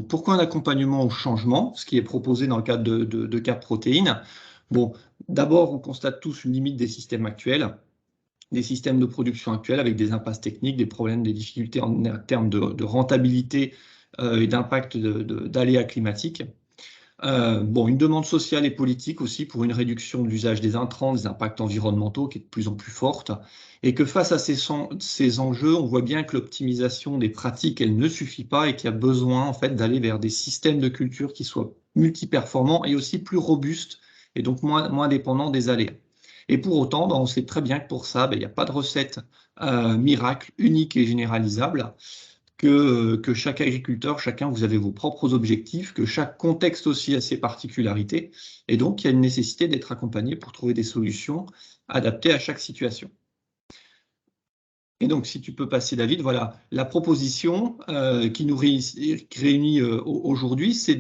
Pourquoi un accompagnement au changement, ce qui est proposé dans le cadre de Cap Protéines? Bon, d'abord, on constate tous une limite des systèmes actuels, des systèmes de production actuels avec des impasses techniques, des problèmes, des difficultés en termes de rentabilité et d'impact d'aléas climatiques. Bon, une demande sociale et politique aussi pour une réduction de l'usage des intrants, des impacts environnementaux qui est de plus en plus forte, et que face à ces enjeux, on voit bien que l'optimisation des pratiques, elle ne suffit pas et qu'il y a besoin en fait d'aller vers des systèmes de culture qui soient multiperformants et aussi plus robustes et donc moins dépendants des aléas. Et pour autant, ben, on sait très bien que pour ça, ben, il n'y a pas de recette miracle unique et généralisable que chaque agriculteur, chacun, vous avez vos propres objectifs, que chaque contexte aussi a ses particularités, et donc il y a une nécessité d'être accompagné pour trouver des solutions adaptées à chaque situation. Et donc, si tu peux passer, David, voilà, la proposition qui nous réunit aujourd'hui, c'est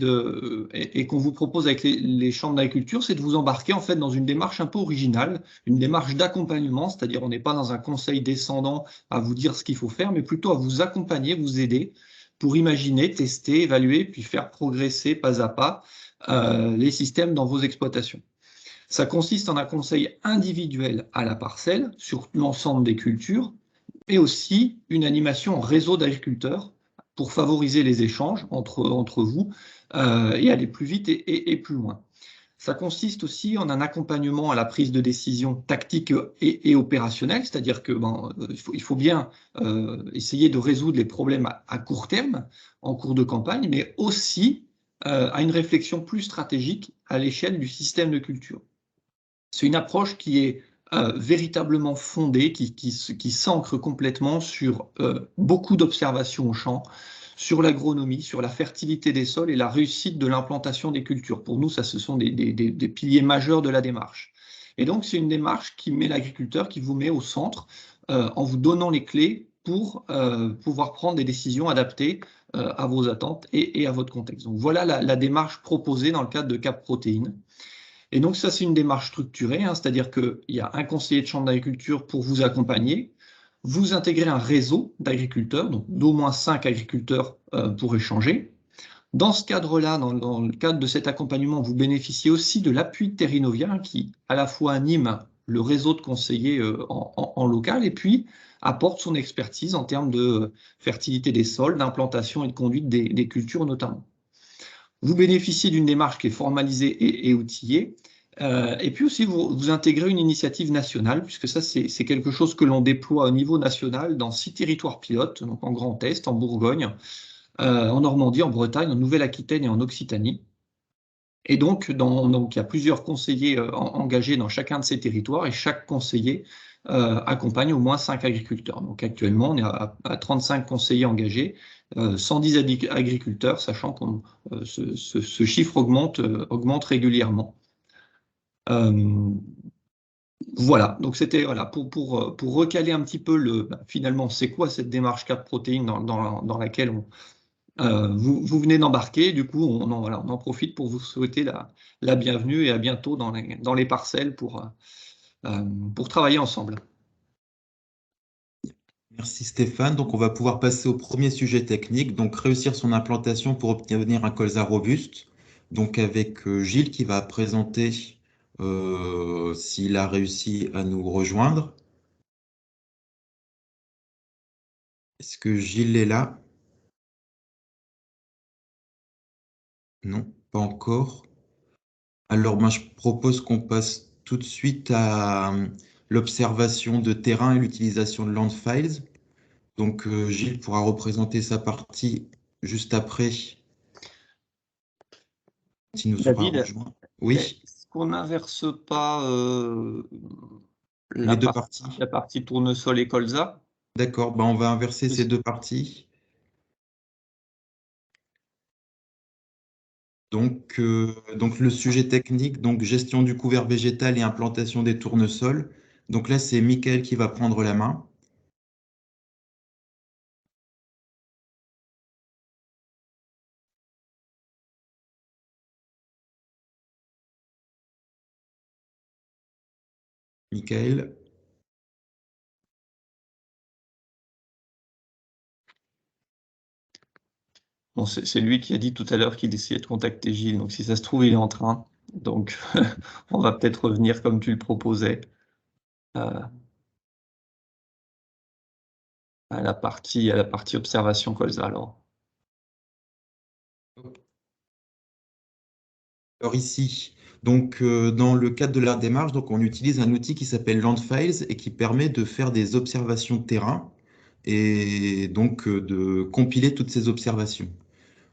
et qu'on vous propose avec les chambres d'agriculture, c'est de vous embarquer en fait dans une démarche un peu originale, une démarche d'accompagnement, c'est-à-dire on n'est pas dans un conseil descendant à vous dire ce qu'il faut faire, mais plutôt à vous accompagner, vous aider pour imaginer, tester, évaluer, puis faire progresser pas à pas les systèmes dans vos exploitations. Ça consiste en un conseil individuel à la parcelle sur l'ensemble des cultures et aussi une animation en réseau d'agriculteurs pour favoriser les échanges entre vous et aller plus vite et plus loin. Ça consiste aussi en un accompagnement à la prise de décision tactique et opérationnelle, c'est-à-dire que il faut bien essayer de résoudre les problèmes à court terme, en cours de campagne, mais aussi à une réflexion plus stratégique à l'échelle du système de culture. C'est une approche qui est véritablement fondée, qui s'ancre complètement sur beaucoup d'observations au champ, sur l'agronomie, sur la fertilité des sols et la réussite de l'implantation des cultures. Pour nous, ça, ce sont des piliers majeurs de la démarche. Et donc, c'est une démarche qui met l'agriculteur, qui vous met au centre, en vous donnant les clés pour pouvoir prendre des décisions adaptées à vos attentes et à votre contexte. Donc, voilà la démarche proposée dans le cadre de Cap Protéines. Et donc ça, c'est une démarche structurée, hein, c'est-à-dire qu'il y a un conseiller de chambre d'agriculture pour vous accompagner. Vous intégrez un réseau d'agriculteurs, donc d'au moins 5 agriculteurs pour échanger. Dans ce cadre-là, dans le cadre de cet accompagnement, vous bénéficiez aussi de l'appui de Terrinovia, hein, qui à la fois anime le réseau de conseillers en local et puis apporte son expertise en termes de fertilité des sols, d'implantation et de conduite des cultures notamment. Vous bénéficiez d'une démarche qui est formalisée et outillée. Et puis aussi, vous intégrez une initiative nationale, puisque ça, c'est quelque chose que l'on déploie au niveau national dans 6 territoires pilotes, donc en Grand Est, en Bourgogne, en Normandie, en Bretagne, en Nouvelle-Aquitaine et en Occitanie. Et donc, il y a plusieurs conseillers engagés dans chacun de ces territoires et chaque conseiller accompagne au moins 5 agriculteurs. Donc actuellement, on est à 35 conseillers engagés, 110 agriculteurs, sachant que ce chiffre augmente régulièrement. Voilà, donc c'était voilà, pour recaler un petit peu finalement, c'est quoi cette démarche Cap Protéines dans laquelle vous venez d'embarquer. Du coup, voilà, on en profite pour vous souhaiter la bienvenue et à bientôt dans les parcelles pour travailler ensemble. Merci Stéphane. Donc, on va pouvoir passer au premier sujet technique, donc réussir son implantation pour obtenir un colza robuste. Donc, avec Gilles qui va présenter s'il a réussi à nous rejoindre. Est-ce que Gilles est là? Non, pas encore. Alors, moi, je propose qu'on passe tout de suite à l'observation de terrain et l'utilisation de Landfiles. Donc, Gilles pourra représenter sa partie juste après, s'il nous aura David, rejoint. Oui, est-ce qu'on n'inverse pas les deux parties. la partie tournesol et colza? D'accord, bah on va inverser ces deux parties. Donc le sujet technique, donc gestion du couvert végétal et implantation des tournesols. Donc là, c'est Mickaël qui va prendre la main. Mickaël. Bon, c'est lui qui a dit tout à l'heure qu'il essayait de contacter Gilles, donc si ça se trouve, il est en train. Donc, on va peut-être revenir comme tu le proposais à la partie observation colza. Alors ici, donc dans le cadre de la démarche, donc on utilise un outil qui s'appelle Landfiles et qui permet de faire des observations de terrain et donc de compiler toutes ces observations.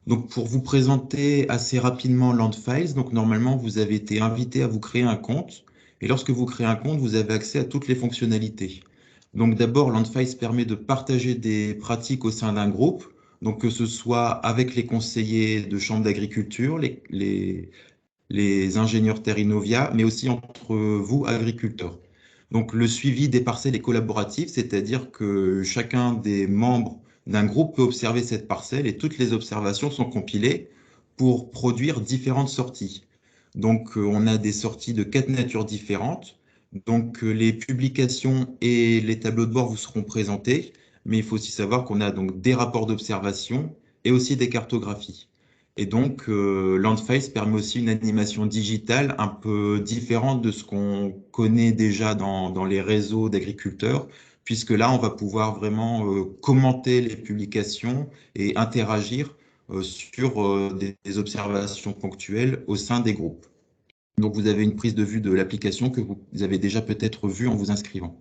Donc pour vous présenter assez rapidement Landfiles, donc normalement vous avez été invité à vous créer un compte et lorsque vous créez un compte, vous avez accès à toutes les fonctionnalités. Donc d'abord, Landfiles permet de partager des pratiques au sein d'un groupe, donc que ce soit avec les conseillers de chambre d'agriculture, les ingénieurs Terrinovia, mais aussi entre vous, agriculteurs. Donc le suivi des parcelles est collaboratif, c'est-à-dire que chacun des membres d'un groupe peut observer cette parcelle et toutes les observations sont compilées pour produire différentes sorties. Donc on a des sorties de 4 natures différentes. Donc les publications et les tableaux de bord vous seront présentés, mais il faut aussi savoir qu'on a donc des rapports d'observation et aussi des cartographies. Et donc, Landfiles permet aussi une animation digitale un peu différente de ce qu'on connaît déjà dans les réseaux d'agriculteurs, puisque là, on va pouvoir vraiment commenter les publications et interagir sur des observations ponctuelles au sein des groupes. Donc, vous avez une prise de vue de l'application que vous avez déjà peut-être vue en vous inscrivant.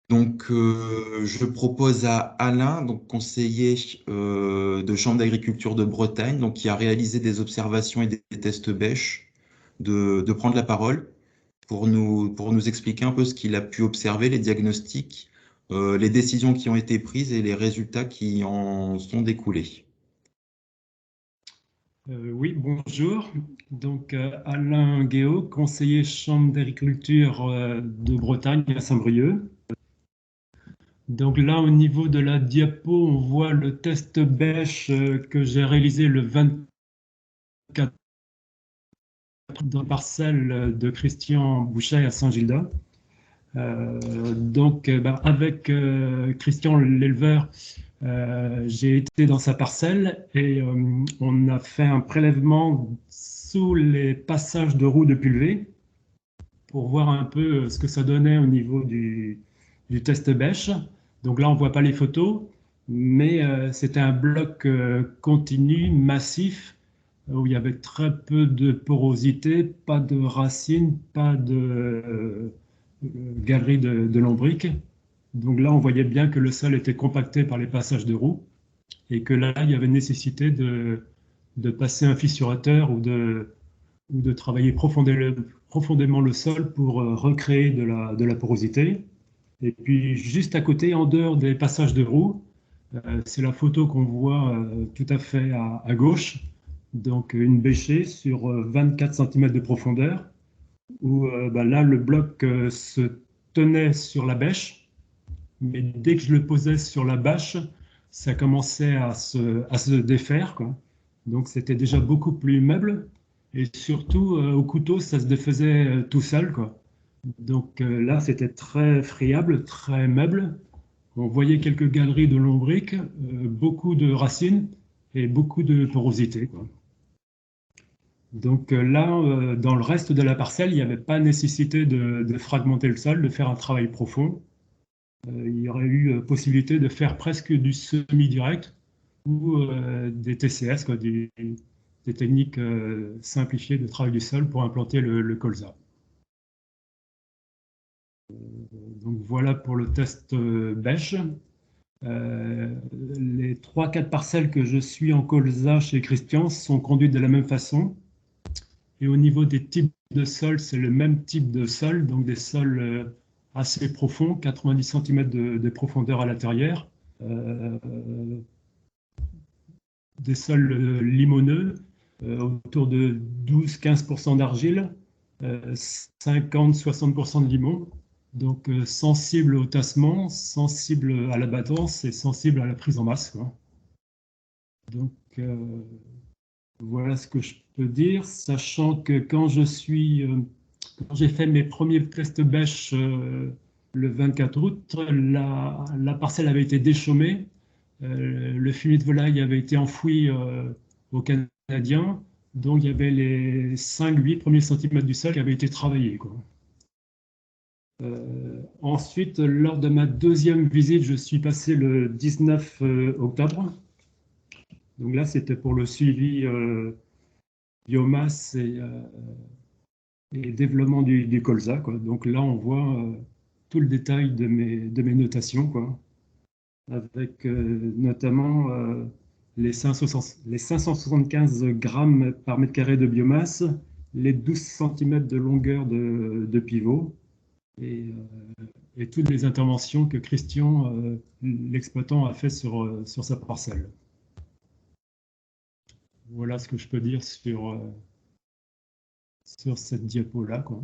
Donc, je propose à Alain, donc conseiller de Chambre d'agriculture de Bretagne, donc qui a réalisé des observations et des tests bêches, de prendre la parole pour nous expliquer un peu ce qu'il a pu observer, les diagnostics, les décisions qui ont été prises et les résultats qui en sont découlés. Oui, bonjour. Donc, Alain Guéot, conseiller Chambre d'agriculture de Bretagne à Saint-Brieuc. Donc là, au niveau de la diapo, on voit le test bêche que j'ai réalisé le 24 dans la parcelle de Christian Bouchet à Saint-Gildas. Avec Christian l'éleveur, j'ai été dans sa parcelle et on a fait un prélèvement sous les passages de roues de pulvée pour voir un peu ce que ça donnait au niveau du test bêche. Donc là, on ne voit pas les photos, mais c'était un bloc continu, massif, où il y avait très peu de porosité, pas de racines, pas de galerie de lombriques. Donc là, on voyait bien que le sol était compacté par les passages de roues et que là, il y avait nécessité de passer un fissurateur ou de travailler profondément le sol pour recréer de la porosité. Et puis, juste à côté, en dehors des passages de roues, c'est la photo qu'on voit tout à fait à gauche. Donc, une bêchée sur 24 cm de profondeur, où là, le bloc se tenait sur la bêche, mais dès que je le posais sur la bâche, ça commençait à se défaire, quoi. Donc, c'était déjà beaucoup plus meuble. Et surtout, au couteau, ça se défaisait tout seul, quoi. Donc là, c'était très friable, très meuble. On voyait quelques galeries de lombriques, beaucoup de racines et beaucoup de porosité, quoi. Donc là, dans le reste de la parcelle, il n'y avait pas nécessité de fragmenter le sol, de faire un travail profond. Il y aurait eu possibilité de faire presque du semi-direct ou des TCS, quoi, des techniques simplifiées de travail du sol pour implanter le colza. Donc voilà pour le test bêche. Les 3-4 parcelles que je suis en colza chez Christian sont conduites de la même façon. Et au niveau des types de sol, c'est le même type de sol, donc des sols assez profonds, 90 cm de profondeur à l'intérieur. Des sols limoneux, autour de 12-15% d'argile, 50-60% de limon. Donc sensible au tassement, sensible à l'abattance et sensible à la prise en masse, quoi. Donc voilà ce que je peux dire, sachant que quand j'ai fait mes premiers tests bêche le 24 août, la parcelle avait été déchaumée Le filet de volaille avait été enfoui aux Canadiens, donc il y avait les 5-8 premiers centimètres du sol qui avaient été travaillés, quoi. Ensuite, lors de ma deuxième visite, je suis passé le 19 octobre. Donc là, c'était pour le suivi biomasse et développement du colza, quoi. Donc là, on voit tout le détail de mes notations, quoi, avec notamment les 575 grammes par mètre carré de biomasse, les 12 cm de longueur de pivot et toutes les interventions que Christian, l'exploitant, a fait sur sa parcelle. Voilà ce que je peux dire sur cette diapo-là, quoi.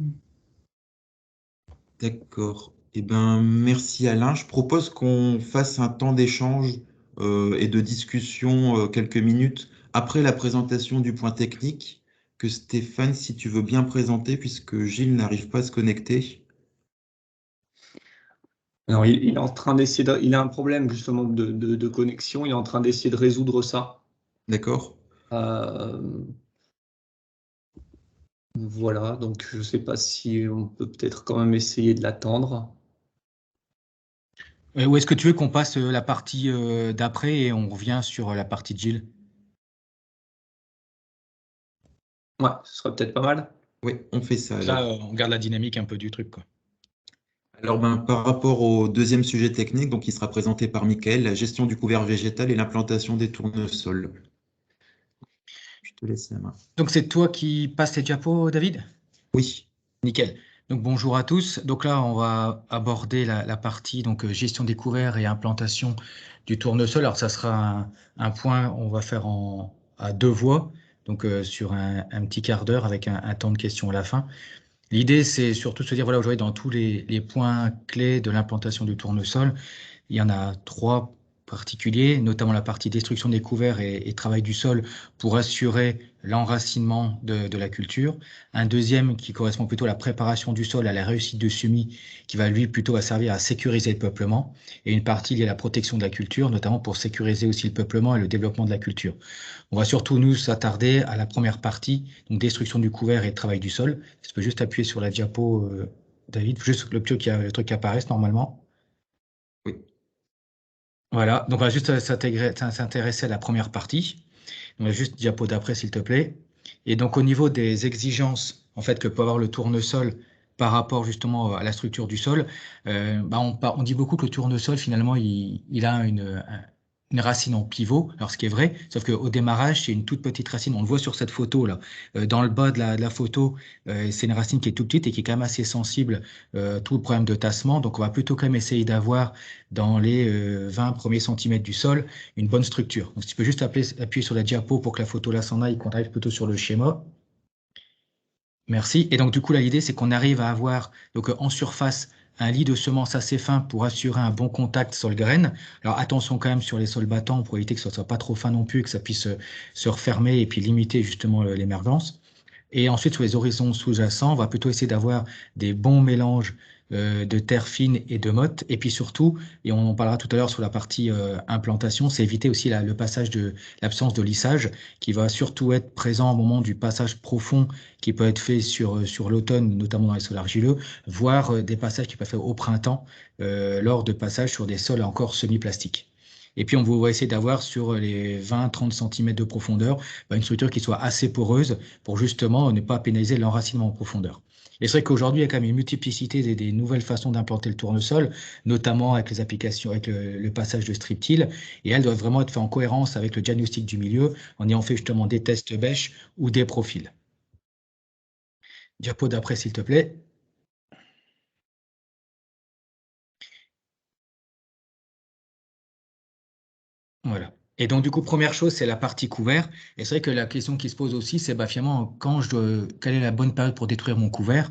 D'accord. Eh ben, merci Alain. Je propose qu'on fasse un temps d'échange et de discussion quelques minutes après la présentation du point technique que Stéphane, si tu veux bien présenter, puisque Gilles n'arrive pas à se connecter. Alors, il est en train d'essayer il a un problème justement de connexion. Il est en train d'essayer de résoudre ça. D'accord. Voilà, donc je ne sais pas si on peut peut-être quand même essayer de l'attendre. Ou est-ce que tu veux qu'on passe la partie d'après et on revient sur la partie de Gilles? Ouais, ce serait peut-être pas mal. Oui, on fait ça alors. Là, on garde la dynamique un peu du truc, quoi. Alors, ben, par rapport au deuxième sujet technique, donc, qui sera présenté par Mickaël, la gestion du couvert végétal et l'implantation des tournesols. Je te laisse la main. Donc, c'est toi qui passes les diapos, David? Oui. Nickel. Donc, bonjour à tous. Donc là, on va aborder la partie donc, gestion des couverts et implantation du tournesol. Alors, ça sera un point, on va faire à deux voix, donc sur un petit quart d'heure avec un temps de questions à la fin. L'idée, c'est surtout de se dire, voilà, aujourd'hui, dans tous les points clés de l'implantation du tournesol, il y en a trois particuliers, notamment la partie destruction des couverts et travail du sol pour assurer l'enracinement de la culture. Un deuxième qui correspond plutôt à la préparation du sol, à la réussite de semis, qui va lui plutôt servir à sécuriser le peuplement. Et une partie liée à la protection de la culture, notamment pour sécuriser aussi le peuplement et le développement de la culture. On va surtout nous s'attarder à la première partie, donc destruction du couvert et travail du sol. Je peux juste appuyer sur la diapo, David, juste le truc qui apparaisse normalement. Oui. Voilà, donc on va juste s'intéresser à la première partie. Donc juste diapo d'après, s'il te plaît. Et donc au niveau des exigences en fait que peut avoir le tournesol par rapport justement à la structure du sol, on dit beaucoup que le tournesol finalement il a une racine en pivot, alors ce qui est vrai, sauf qu'au démarrage, c'est une toute petite racine. On le voit sur cette photo là. Dans le bas de la photo, c'est une racine qui est toute petite et qui est quand même assez sensible tout le problème de tassement. Donc on va plutôt quand même essayer d'avoir dans les 20 premiers centimètres du sol une bonne structure. Donc si tu peux juste appuyer sur la diapo pour que la photo là s'en aille, qu'on arrive plutôt sur le schéma. Merci. Et donc du coup là, l'idée c'est qu'on arrive à avoir donc en surface un lit de semences assez fin pour assurer un bon contact sol-graine. Alors attention quand même sur les sols battants pour éviter que ce soit pas trop fin non plus, que ça puisse se refermer et puis limiter justement l'émergence. Et ensuite, sur les horizons sous-jacents, on va plutôt essayer d'avoir des bons mélanges de terre fine et de motte. Et puis surtout, et on en parlera tout à l'heure sur la partie implantation, c'est éviter aussi le passage l'absence de lissage qui va surtout être présent au moment du passage profond qui peut être fait sur l'automne, notamment dans les sols argileux, voire des passages qui peuvent être faits au printemps lors de passages sur des sols encore semi-plastiques. Et puis, on va essayer d'avoir sur les 20-30 cm de profondeur une structure qui soit assez poreuse pour justement ne pas pénaliser l'enracinement en profondeur. Et c'est vrai qu'aujourd'hui, il y a quand même une multiplicité des nouvelles façons d'implanter le tournesol, notamment avec les applications, avec le passage de strip-till, et elles doivent vraiment être faites en cohérence avec le diagnostic du milieu, en ayant fait justement des tests bêches ou des profils. Diapo d'après, s'il te plaît. Voilà. Et donc, du coup, première chose, c'est la partie couvert. Et c'est vrai que la question qui se pose aussi, c'est finalement, quelle est la bonne période pour détruire mon couvert?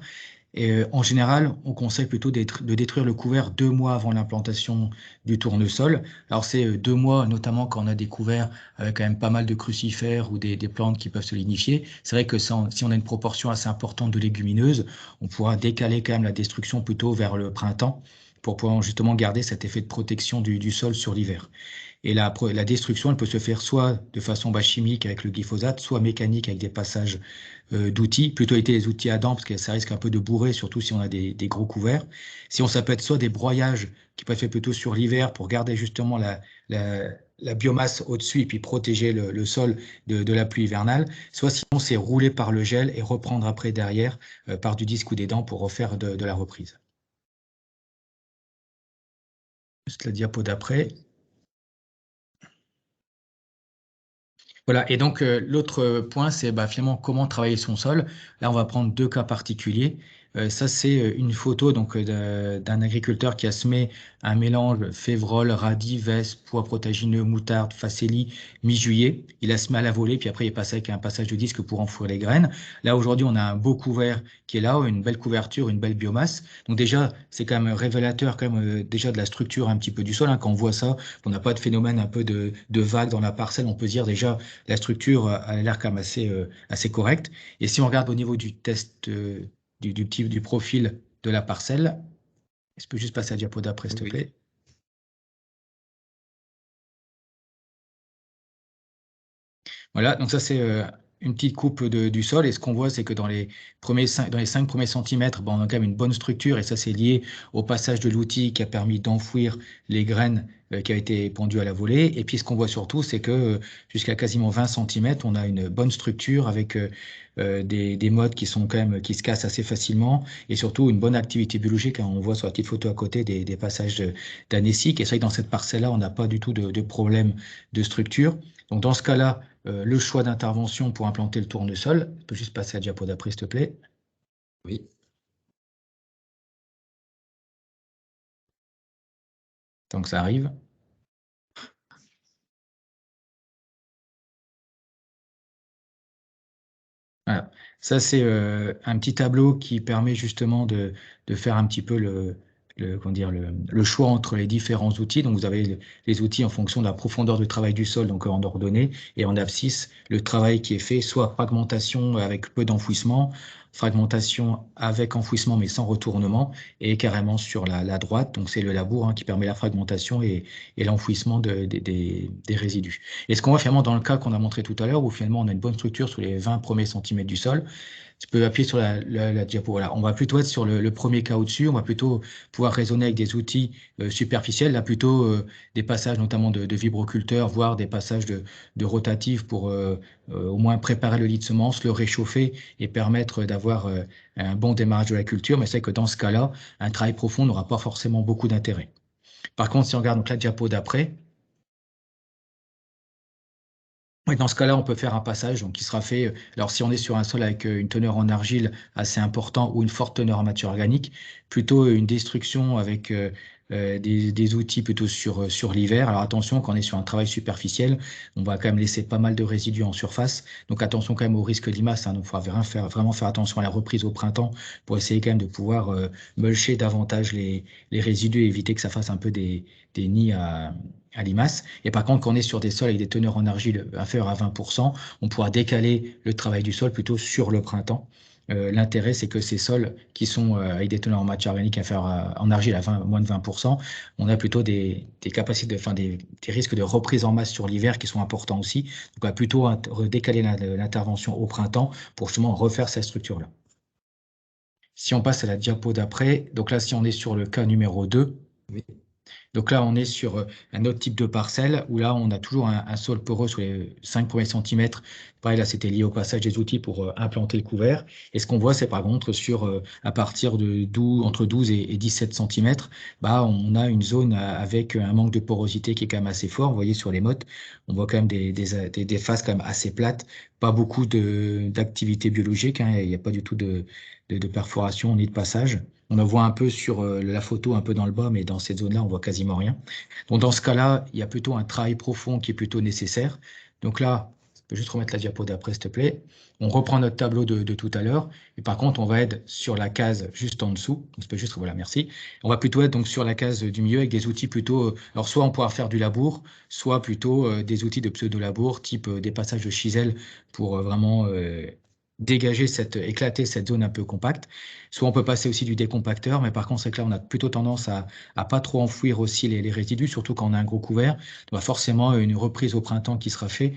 Et en général, on conseille plutôt de détruire le couvert 2 mois avant l'implantation du tournesol. Alors, c'est 2 mois, notamment quand on a des couverts avec quand même pas mal de crucifères ou des plantes qui peuvent se lignifier. C'est vrai que si on a une proportion assez importante de légumineuses, on pourra décaler quand même la destruction plutôt vers le printemps pour pouvoir justement garder cet effet de protection du sol sur l'hiver. Et la destruction, elle peut se faire soit de façon chimique avec le glyphosate, soit mécanique avec des passages d'outils, plutôt éviter les outils à dents parce que ça risque un peu de bourrer, surtout si on a des gros couverts. Sinon, ça peut être soit des broyages qui peuvent être faits plutôt sur l'hiver pour garder justement la biomasse au-dessus et puis protéger le sol de la pluie hivernale, soit sinon c'est rouler par le gel et reprendre après derrière par du disque ou des dents pour refaire de la reprise. Juste la diapo d'après. Voilà, et donc l'autre point, c'est finalement comment travailler son sol. Là, on va prendre deux cas particuliers. Ça, c'est une photo donc d'un agriculteur qui a semé un mélange févrole, radis, vespe, pois protagineux, moutarde, facélie, mi-juillet. Il a semé à la volée, puis après il est passé avec un passage de disque pour enfouir les graines. Là, aujourd'hui, on a un beau couvert qui est là, une belle couverture, une belle biomasse. Donc déjà, c'est quand même révélateur quand même déjà de la structure un petit peu du sol. Hein. Quand on voit ça, on n'a pas de phénomène un peu de vague dans la parcelle. On peut dire déjà la structure a l'air quand même assez correcte. Et si on regarde au niveau du test du profil de la parcelle, est-ce que je peux juste passer à la diapo d'après, s'il te plaît? Voilà, donc ça c'est une petite coupe du sol et ce qu'on voit c'est que dans les 5 premiers centimètres, on a quand même une bonne structure et ça c'est lié au passage de l'outil qui a permis d'enfouir les graines qui a été pondu à la volée. Et puis ce qu'on voit surtout c'est que jusqu'à quasiment 20 cm, on a une bonne structure avec des modes qui sont quand même qui se cassent assez facilement et surtout une bonne activité biologique. Hein. On voit sur la petite photo à côté des passages d'anécique et c'est vrai que dans cette parcelle-là, on n'a pas du tout de problème de structure. Donc dans ce cas-là, le choix d'intervention pour implanter le tournesol. Je peux juste passer à la diapo d'après, s'il te plaît. Oui. Donc ça arrive. Voilà. Ça, c'est un petit tableau qui permet justement de faire un petit peu le choix entre les différents outils. Donc, vous avez les outils en fonction de la profondeur de travail du sol, donc en ordonnée, et en abscisse, le travail qui est fait, soit fragmentation avec peu d'enfouissement, fragmentation avec enfouissement mais sans retournement, et carrément sur la droite, donc c'est le labour qui permet la fragmentation et l'enfouissement des résidus. Et ce qu'on voit finalement dans le cas qu'on a montré tout à l'heure, où finalement on a une bonne structure sur les 20 premiers centimètres du sol, tu peux appuyer sur la diapo. Voilà. On va plutôt être sur le premier cas au-dessus. On va plutôt pouvoir raisonner avec des outils superficiels, là plutôt des passages notamment de vibroculteurs, voire des passages de rotatifs pour au moins préparer le lit de semence, le réchauffer et permettre d'avoir un bon démarrage de la culture. Mais c'est que dans ce cas-là, un travail profond n'aura pas forcément beaucoup d'intérêt. Par contre, si on regarde donc la diapo d'après, et dans ce cas-là, on peut faire un passage donc, qui sera fait, alors si on est sur un sol avec une teneur en argile assez importante ou une forte teneur en matière organique, plutôt une destruction avec des outils plutôt sur l'hiver. Alors attention, quand on est sur un travail superficiel, on va quand même laisser pas mal de résidus en surface. Donc attention quand même au risque limace. Donc il faut vraiment faire attention à la reprise au printemps pour essayer quand même de pouvoir mulcher davantage les résidus et éviter que ça fasse un peu des nids à limaces. Et par contre, quand on est sur des sols avec des teneurs en argile inférieures à 20%, on pourra décaler le travail du sol plutôt sur le printemps. L'intérêt, c'est que ces sols qui sont avec des teneurs en matière organique inférieures en argile à moins de 20%, on a plutôt des capacités, des risques de reprise en masse sur l'hiver qui sont importants aussi. Donc, on va plutôt décaler l'intervention au printemps pour justement refaire cette structure-là. Si on passe à la diapo d'après, donc là, si on est sur le cas numéro 2, Oui. donc là, on est sur un autre type de parcelle où là, on a toujours un sol poreux sur les 5 premiers centimètres. Pareil, là, c'était lié au passage des outils pour implanter le couvert. Et ce qu'on voit, c'est par contre à partir de entre 12 et 17 centimètres, on a une zone avec un manque de porosité qui est quand même assez fort. Vous voyez sur les mottes, on voit quand même des faces quand même assez plates, pas beaucoup d'activité biologique. Il n'y a pas du tout de perforation ni de passage. On en voit un peu sur la photo, un peu dans le bas, mais dans cette zone-là, on voit quasiment rien. Donc, dans ce cas-là, il y a plutôt un travail profond qui est plutôt nécessaire. Donc là, je peux juste remettre la diapo d'après, s'il te plaît. On reprend notre tableau de tout à l'heure. Et par contre, on va être sur la case juste en dessous. On peut juste, voilà, merci. On va plutôt être donc sur la case du milieu avec des outils plutôt. Alors, soit on pourra faire du labour, soit plutôt des outils de pseudo-labour, type des passages de chisel pour vraiment éclater cette zone un peu compacte. Soit on peut passer aussi du décompacteur, mais par contre, c'est que là, on a plutôt tendance à pas trop enfouir aussi les résidus, surtout quand on a un gros couvert. Il y aura forcément une reprise au printemps qui sera faite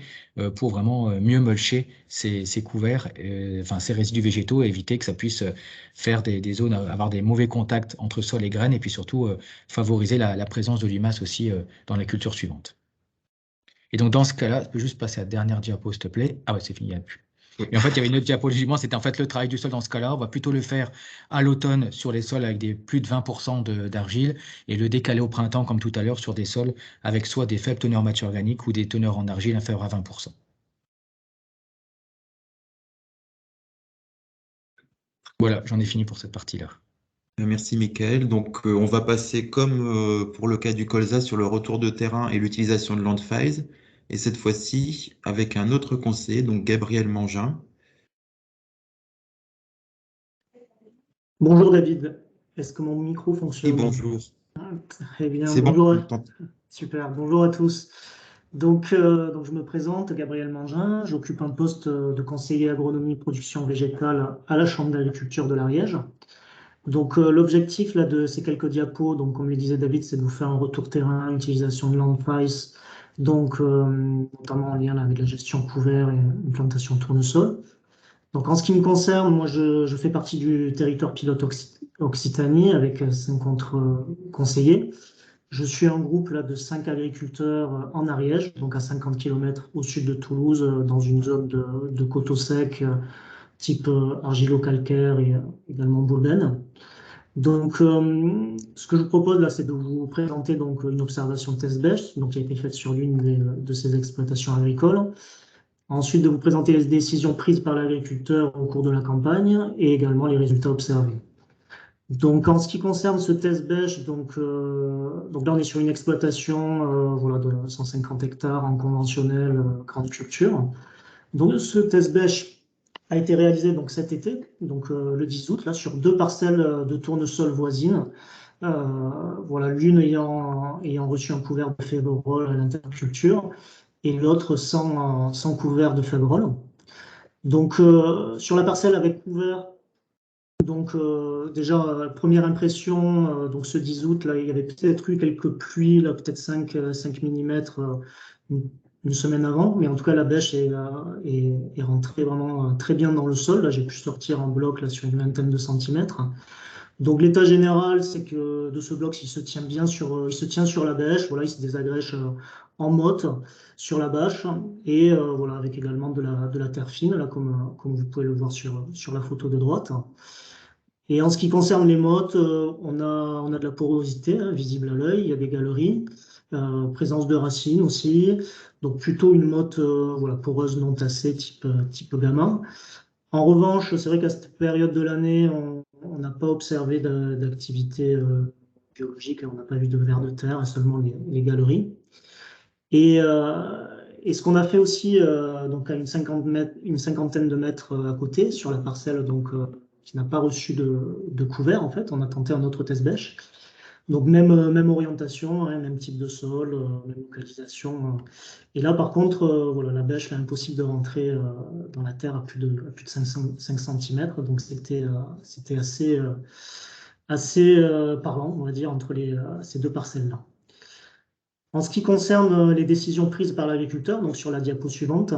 pour vraiment mieux mulcher ces couverts, enfin ces résidus végétaux, et éviter que ça puisse faire des zones, avoir des mauvais contacts entre sol et graines, et puis surtout favoriser la présence de limaces aussi dans la culture suivante. Et donc, dans ce cas-là, je peux juste passer à la dernière diapo, s'il te plaît. Ah ouais, c'est fini, il n'y a plus. Et en fait, il y avait une autre diapo, logiquement, c'était en fait le travail du sol dans ce cas-là. On va plutôt le faire à l'automne sur les sols avec des plus de 20% d'argile et le décaler au printemps, comme tout à l'heure, sur des sols avec soit des faibles teneurs en matière organique ou des teneurs en argile inférieures à 20%. Voilà, j'en ai fini pour cette partie-là. Merci Mickaël. Donc on va passer comme pour le cas du colza sur le retour de terrain et l'utilisation de Landfiles. Et cette fois-ci avec un autre conseiller, donc Gabriel Mangin. Bonjour David, est-ce que mon micro Oui, fonctionne? bonjour. Très bien, C'est bon, bonjour. on t'entend. Super, bonjour à tous. Donc je me présente, Gabriel Mangin, j'occupe un poste de conseiller agronomie production végétale à la Chambre d'agriculture de l'Ariège. Donc l'objectif là de ces quelques diapos, donc comme le disait David, c'est de vous faire un retour terrain, utilisation de Landfiles, donc notamment en lien là, avec la gestion couvert et une plantation tournesol. Donc en ce qui me concerne, moi je fais partie du territoire pilote Occitanie avec 50 conseillers. Je suis un groupe là, de 5 agriculteurs en Ariège, donc à 50 km au sud de Toulouse, dans une zone de coteaux secs type argilo-calcaire et également boulbène. Donc ce que je vous propose là, c'est de vous présenter donc, une observation test-bêche donc, qui a été faite sur l'une de ces exploitations agricoles. Ensuite, de vous présenter les décisions prises par l'agriculteur au cours de la campagne et également les résultats observés. Donc, en ce qui concerne ce test bêche, donc là, on est sur une exploitation voilà, de 150 hectares en conventionnel grande culture. Donc, ce test bêche a été réalisé donc, cet été, donc le 10 août, là, sur 2 parcelles de tournesol voisines. Voilà, l'une ayant reçu un couvert de févrole à l'interculture et l'autre sans couvert de févrole. Donc, sur la parcelle avec couvert, donc déjà, première impression, donc ce 10 août, là, il y avait peut-être eu quelques pluies, là, peut-être 5 mm une semaine avant, mais en tout cas, la bêche est rentrée vraiment très bien dans le sol. Là, j'ai pu sortir en bloc là, sur une vingtaine de centimètres. Donc l'état général, c'est que de ce bloc, il se tient bien il se tient sur la bêche, voilà, il se désagrège en motte sur la bâche et voilà, avec également de la terre fine, là, comme vous pouvez le voir sur la photo de droite. Et en ce qui concerne les mottes, on a de la porosité hein, visible à l'œil, il y a des galeries, présence de racines aussi, donc plutôt une motte voilà, poreuse non tassée type gamin. En revanche, c'est vrai qu'à cette période de l'année, on n'a pas observé d'activité biologique, on n'a pas vu de vers de terre, seulement les galeries. Et ce qu'on a fait aussi, donc à une cinquantaine de mètres à côté, sur la parcelle donc, qui n'a pas reçu de couvert, en fait, on a tenté un autre test bêche. Donc même orientation, hein, même type de sol, même localisation. Et là, par contre, voilà, la bêche, là, impossible de rentrer dans la terre à plus de 5 cm. Donc c'était assez parlant, on va dire, entre ces deux parcelles-là. En ce qui concerne les décisions prises par l'agriculteur, donc sur la diapo suivante.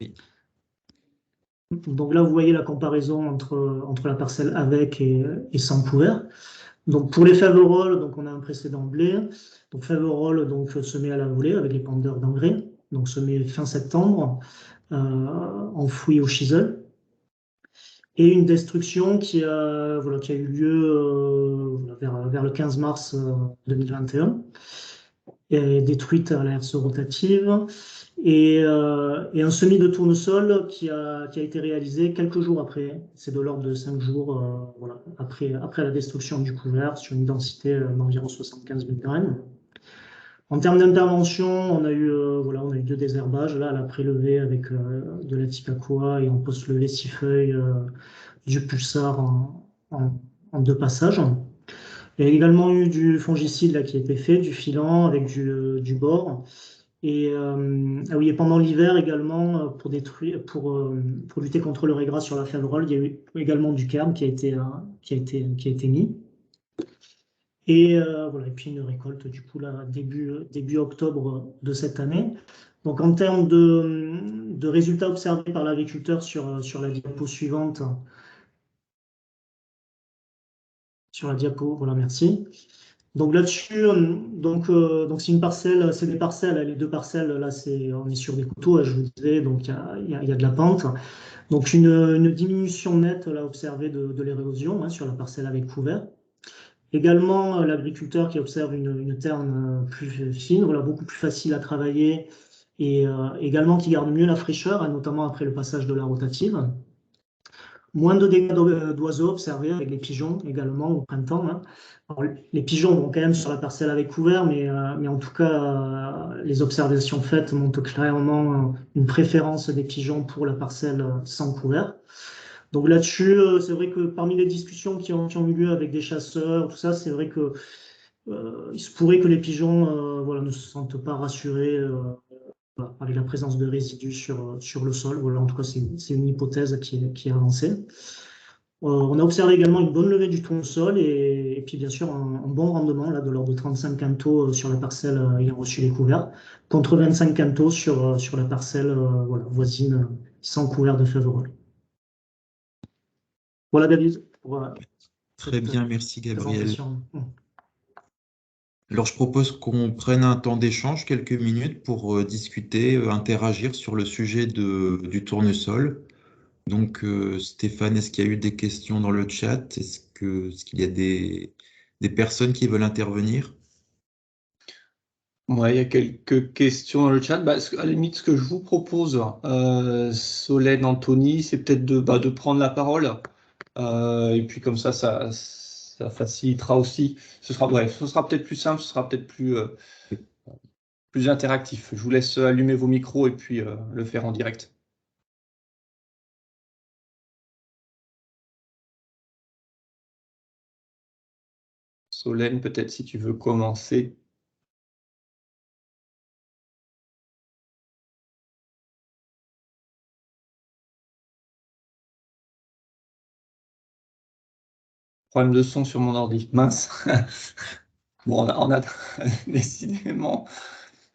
Oui. Donc là, vous voyez la comparaison entre la parcelle avec et sans couvert. Donc pour les féveroles, donc on a un précédent blé. Donc féverole, donc semé à la volée avec les pendeurs d'engrais. Donc semé fin septembre, enfoui au chisel. Et une destruction qui a eu lieu vers le 15 mars 2021. Et détruite à la herse rotative. Et un semis de tournesol qui a été réalisé quelques jours après. C'est de l'ordre de 5 jours voilà, après la destruction du couvert sur une densité d'environ 75 000 graines. En termes d'intervention, on a eu 2 désherbages. Là, à la prélevée avec de la Tipacoa et en post-levé 6 feuilles du pulsar en 2 passages. Il y a également eu du fongicide là, qui a été fait, du filant avec du bord. Ah oui, et pendant l'hiver également, pour lutter contre le régras sur la févrole, il y a eu également du CAB qui a été mis. Et voilà, et puis une récolte du coup là, début octobre de cette année. Donc en termes de résultats observés par l'agriculteur sur la diapo suivante, sur la diapo, voilà, merci. Donc là-dessus, donc c'est une parcelle, c'est des parcelles, les deux parcelles, là on est sur des coteaux, je vous disais, donc il y a de la pente. Donc une diminution nette là, observée de l'érosion sur la parcelle avec couvert. Également, l'agriculteur qui observe une terne plus fine, voilà, beaucoup plus facile à travailler et également qui garde mieux la fraîcheur, notamment après le passage de la rotative. Moins de dégâts d'oiseaux observés avec les pigeons également au printemps. Alors, les pigeons vont quand même sur la parcelle avec couvert, mais en tout cas, les observations faites montrent clairement une préférence des pigeons pour la parcelle sans couvert. Donc là-dessus, c'est vrai que parmi les discussions qui ont eu lieu avec des chasseurs, tout ça, c'est vrai que il se pourrait que les pigeons voilà, ne se sentent pas rassurés voilà, avec la présence de résidus sur le sol. Voilà, en tout cas, c'est une hypothèse qui est avancée. On a observé également une bonne levée du tournesol et puis bien sûr un bon rendement là, de l'ordre de 35 quintaux sur la parcelle ayant reçu les couverts, contre 25 quintaux sur la parcelle voilà, voisine sans couvert de févrole. Voilà David. Très bien, merci Gabriel. Présentation. Alors je propose qu'on prenne un temps d'échange, quelques minutes, pour discuter, interagir sur le sujet du tournesol. Donc Stéphane, est-ce qu'il y a eu des questions dans le chat? Est-ce qu'il y a des personnes qui veulent intervenir? Ouais, il y a quelques questions dans le chat. À la limite, ce que je vous propose, Solène, Anthony, c'est peut-être de prendre la parole. Et puis comme ça facilitera aussi. Ce sera peut-être plus simple, ce sera peut-être plus interactif. Je vous laisse allumer vos micros et puis le faire en direct. Solène, peut-être si tu veux commencer. Problème de son sur mon ordi. Mince. Bon, on a décidément,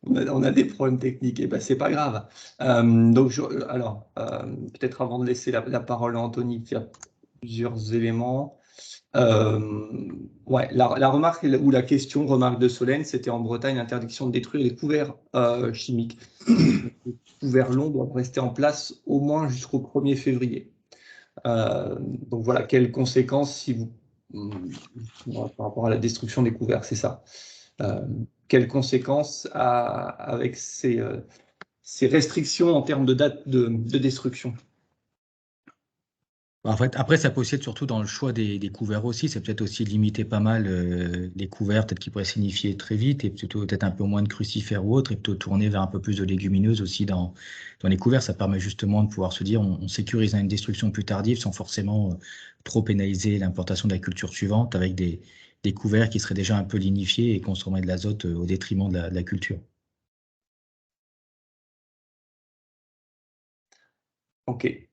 on a des problèmes techniques. Et ben, c'est pas grave. Donc, peut-être avant de laisser la parole à Anthony, il y a plusieurs éléments. Ouais, la remarque ou la question, remarque de Solène, c'était en Bretagne l'interdiction de détruire les couverts chimiques. Les couverts longs doivent rester en place au moins jusqu'au 1er février. Donc voilà, quelles conséquences si vous par rapport à la destruction des couverts, c'est ça. Quelles conséquences avec ces restrictions en termes de date de destruction? En fait, après, ça peut aussi être surtout dans le choix des couverts aussi. C'est peut-être aussi limiter pas mal les couverts, peut-être qui pourraient signifier très vite, et plutôt peut-être un peu moins de crucifères ou autre, et plutôt tourner vers un peu plus de légumineuses aussi dans les couverts. Ça permet justement de pouvoir se dire on sécurise une destruction plus tardive sans forcément trop pénaliser l'implantation de la culture suivante avec des couverts qui seraient déjà un peu lignifiés et consommer de l'azote au détriment de la culture. Ok.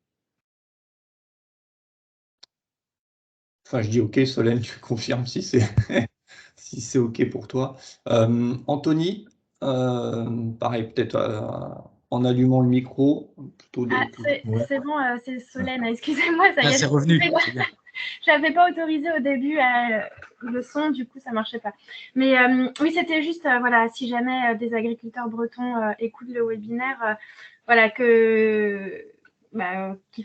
Enfin, je dis OK, Solène, tu confirmes si c'est OK pour toi. Anthony, pareil, peut-être en allumant le micro. C'est bon, c'est Solène, excusez-moi, ça y est. C'est revenu. Je n'avais pas autorisé au début le son, du coup, ça ne marchait pas. Mais oui, c'était juste, voilà, si jamais des agriculteurs bretons écoutent le webinaire, voilà, qu'ils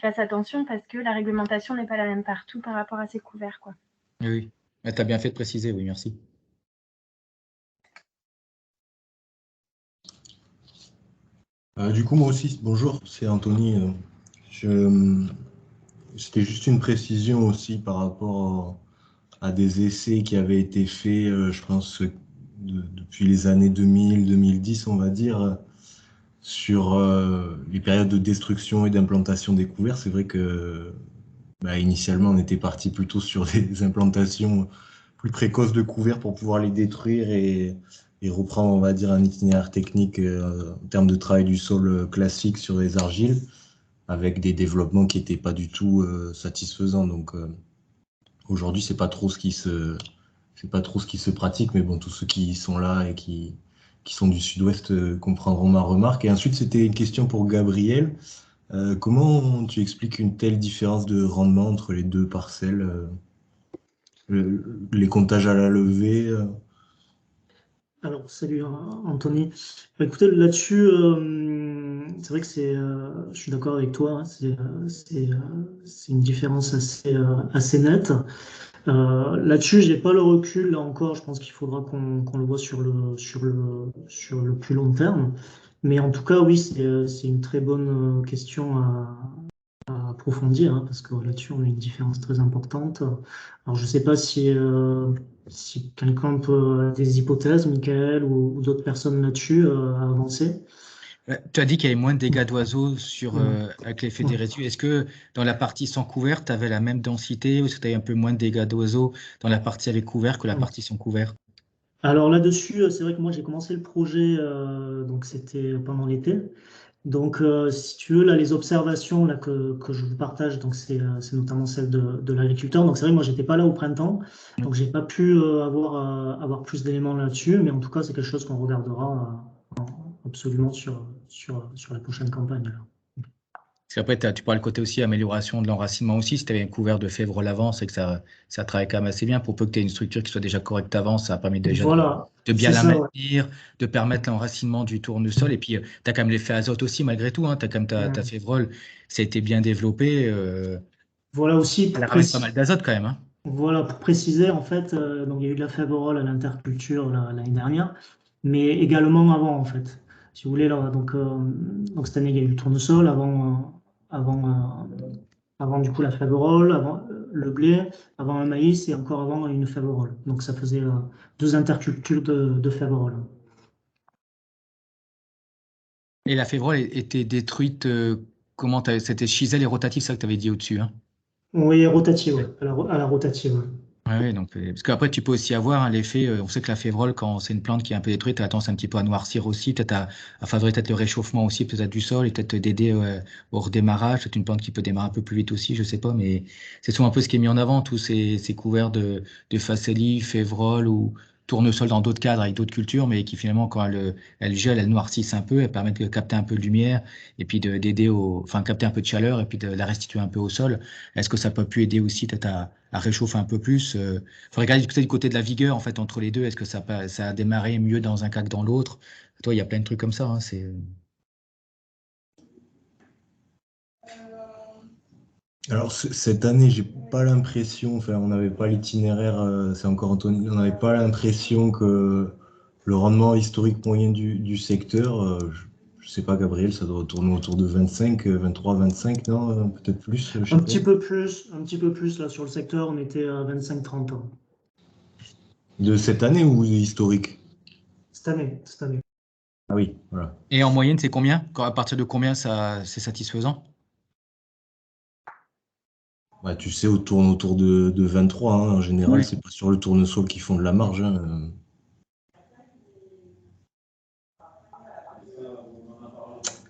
fassent attention parce que la réglementation n'est pas la même partout par rapport à ces couverts, quoi. Oui, tu as bien fait de préciser, oui, merci. Du coup, moi aussi, bonjour, c'est Anthony. C'était juste une précision aussi par rapport à des essais qui avaient été faits, je pense, depuis les années 2000-2010, on va dire, sur les périodes de destruction et d'implantation des couverts. C'est vrai que initialement, on était parti plutôt sur des implantations plus précoce de couvert pour pouvoir les détruire et reprendre, on va dire, un itinéraire technique en termes de travail du sol classique sur les argiles, avec des développements qui n'étaient pas du tout satisfaisants. Donc aujourd'hui, c'est pas trop ce qui se pratique, mais bon, tous ceux qui sont là et qui sont du sud-ouest comprendront ma remarque. Et ensuite, c'était une question pour Gabriel. Comment tu expliques une telle différence de rendement entre les deux parcelles, les comptages à la levée Alors, salut Anthony. Bah, écoutez, là-dessus, c'est vrai que je suis d'accord avec toi, hein, c'est une différence assez nette. Là-dessus, j'ai pas le recul, là encore, je pense qu'il faudra qu'on le voit sur le plus long terme. Mais en tout cas, oui, c'est une très bonne question à approfondir, hein, parce que là-dessus, on a une différence très importante. Alors, je sais pas si quelqu'un peut des hypothèses, Michael ou d'autres personnes là-dessus à avancer. Tu as dit qu'il y avait moins de dégâts d'oiseaux avec l'effet des Ouais. résidus. Est-ce que dans la partie sans couvert, tu avais la même densité ou est-ce que tu avais un peu moins de dégâts d'oiseaux dans la partie avec couvert que la partie sans couvert? Alors là-dessus, c'est vrai que moi j'ai commencé le projet, donc c'était pendant l'été. Donc si tu veux, là les observations là, que je vous partage, donc c'est notamment celle de l'agriculteur. Donc c'est vrai que moi j'étais pas là au printemps, donc j'ai pas pu avoir plus d'éléments là-dessus, mais en tout cas c'est quelque chose qu'on regardera absolument sur la prochaine campagne, là. Parce qu'après, tu parles le côté aussi amélioration de l'enracinement aussi. Si tu avais un couvert de févrole avant, c'est que ça travaille quand même assez bien. Pour peu que tu aies une structure qui soit déjà correcte avant, ça a permis déjà Voilà, de bien c'est la ça, ouais. maintenir, de permettre l'enracinement du tournesol. Et puis, tu as quand même l'effet azote aussi, malgré tout. Tu as quand même ta févrole, ça a été bien développé. Voilà aussi Elle ramène pas mal d'azote quand même. Hein. Voilà, pour préciser, en fait, donc il y a eu de la févrole à l'interculture l'année dernière, mais également avant, en fait. Si vous voulez, là, donc cette année, il y a eu le tournesol avant du coup la févrole, avant le blé, avant un maïs et encore avant une févrole. Donc ça faisait 2 intercultures de févrole. Et la févrole était détruite, comment c'était chisel et rotatif, ça que tu avais dit au-dessus. Hein. Oui, rotative, ouais, à la rotative. Ouais. Ouais, donc, parce qu'après, tu peux aussi avoir l'effet, on sait que la févrole, quand c'est une plante qui est un peu détruite, elle a tendance un petit peu à noircir aussi, peut-être à favoriser peut-être le réchauffement aussi, peut-être du sol, et peut-être d'aider au redémarrage. C'est une plante qui peut démarrer un peu plus vite aussi, je sais pas, mais c'est souvent un peu ce qui est mis en avant, tous ces couverts de facélie, févrole ou tournesol dans d'autres cadres avec d'autres cultures, mais qui finalement, quand elles gèlent, elles noircissent un peu, elles permettent de capter un peu de lumière, et puis d'aider enfin, capter un peu de chaleur, et puis de la restituer un peu au sol. Est-ce que ça peut plus aider aussi peut-être à réchauffer un peu plus? Faudrait regarder peut-être du côté de la vigueur en fait entre les deux. Est-ce que ça a démarré mieux dans un cas que dans l'autre? Toi, il y a plein de trucs comme ça. Hein, Alors cette année, j'ai pas l'impression, enfin on n'avait pas l'itinéraire, c'est encore Anthony, on n'avait pas l'impression que le rendement historique moyen du secteur, je sais pas Gabriel, ça doit tourner autour de 25, 23, 25, non, peut-être plus, je sais Un pas. petit peu plus là sur le secteur, on était à 25-30 ans. De cette année ou historique? Cette année. Ah oui, voilà. Et en moyenne, c'est combien? À partir de combien c'est satisfaisant? Ouais, tu sais, autour de 23, hein, en général, Oui. c'est pas sur le tournesol qu'ils font de la marge. Hein.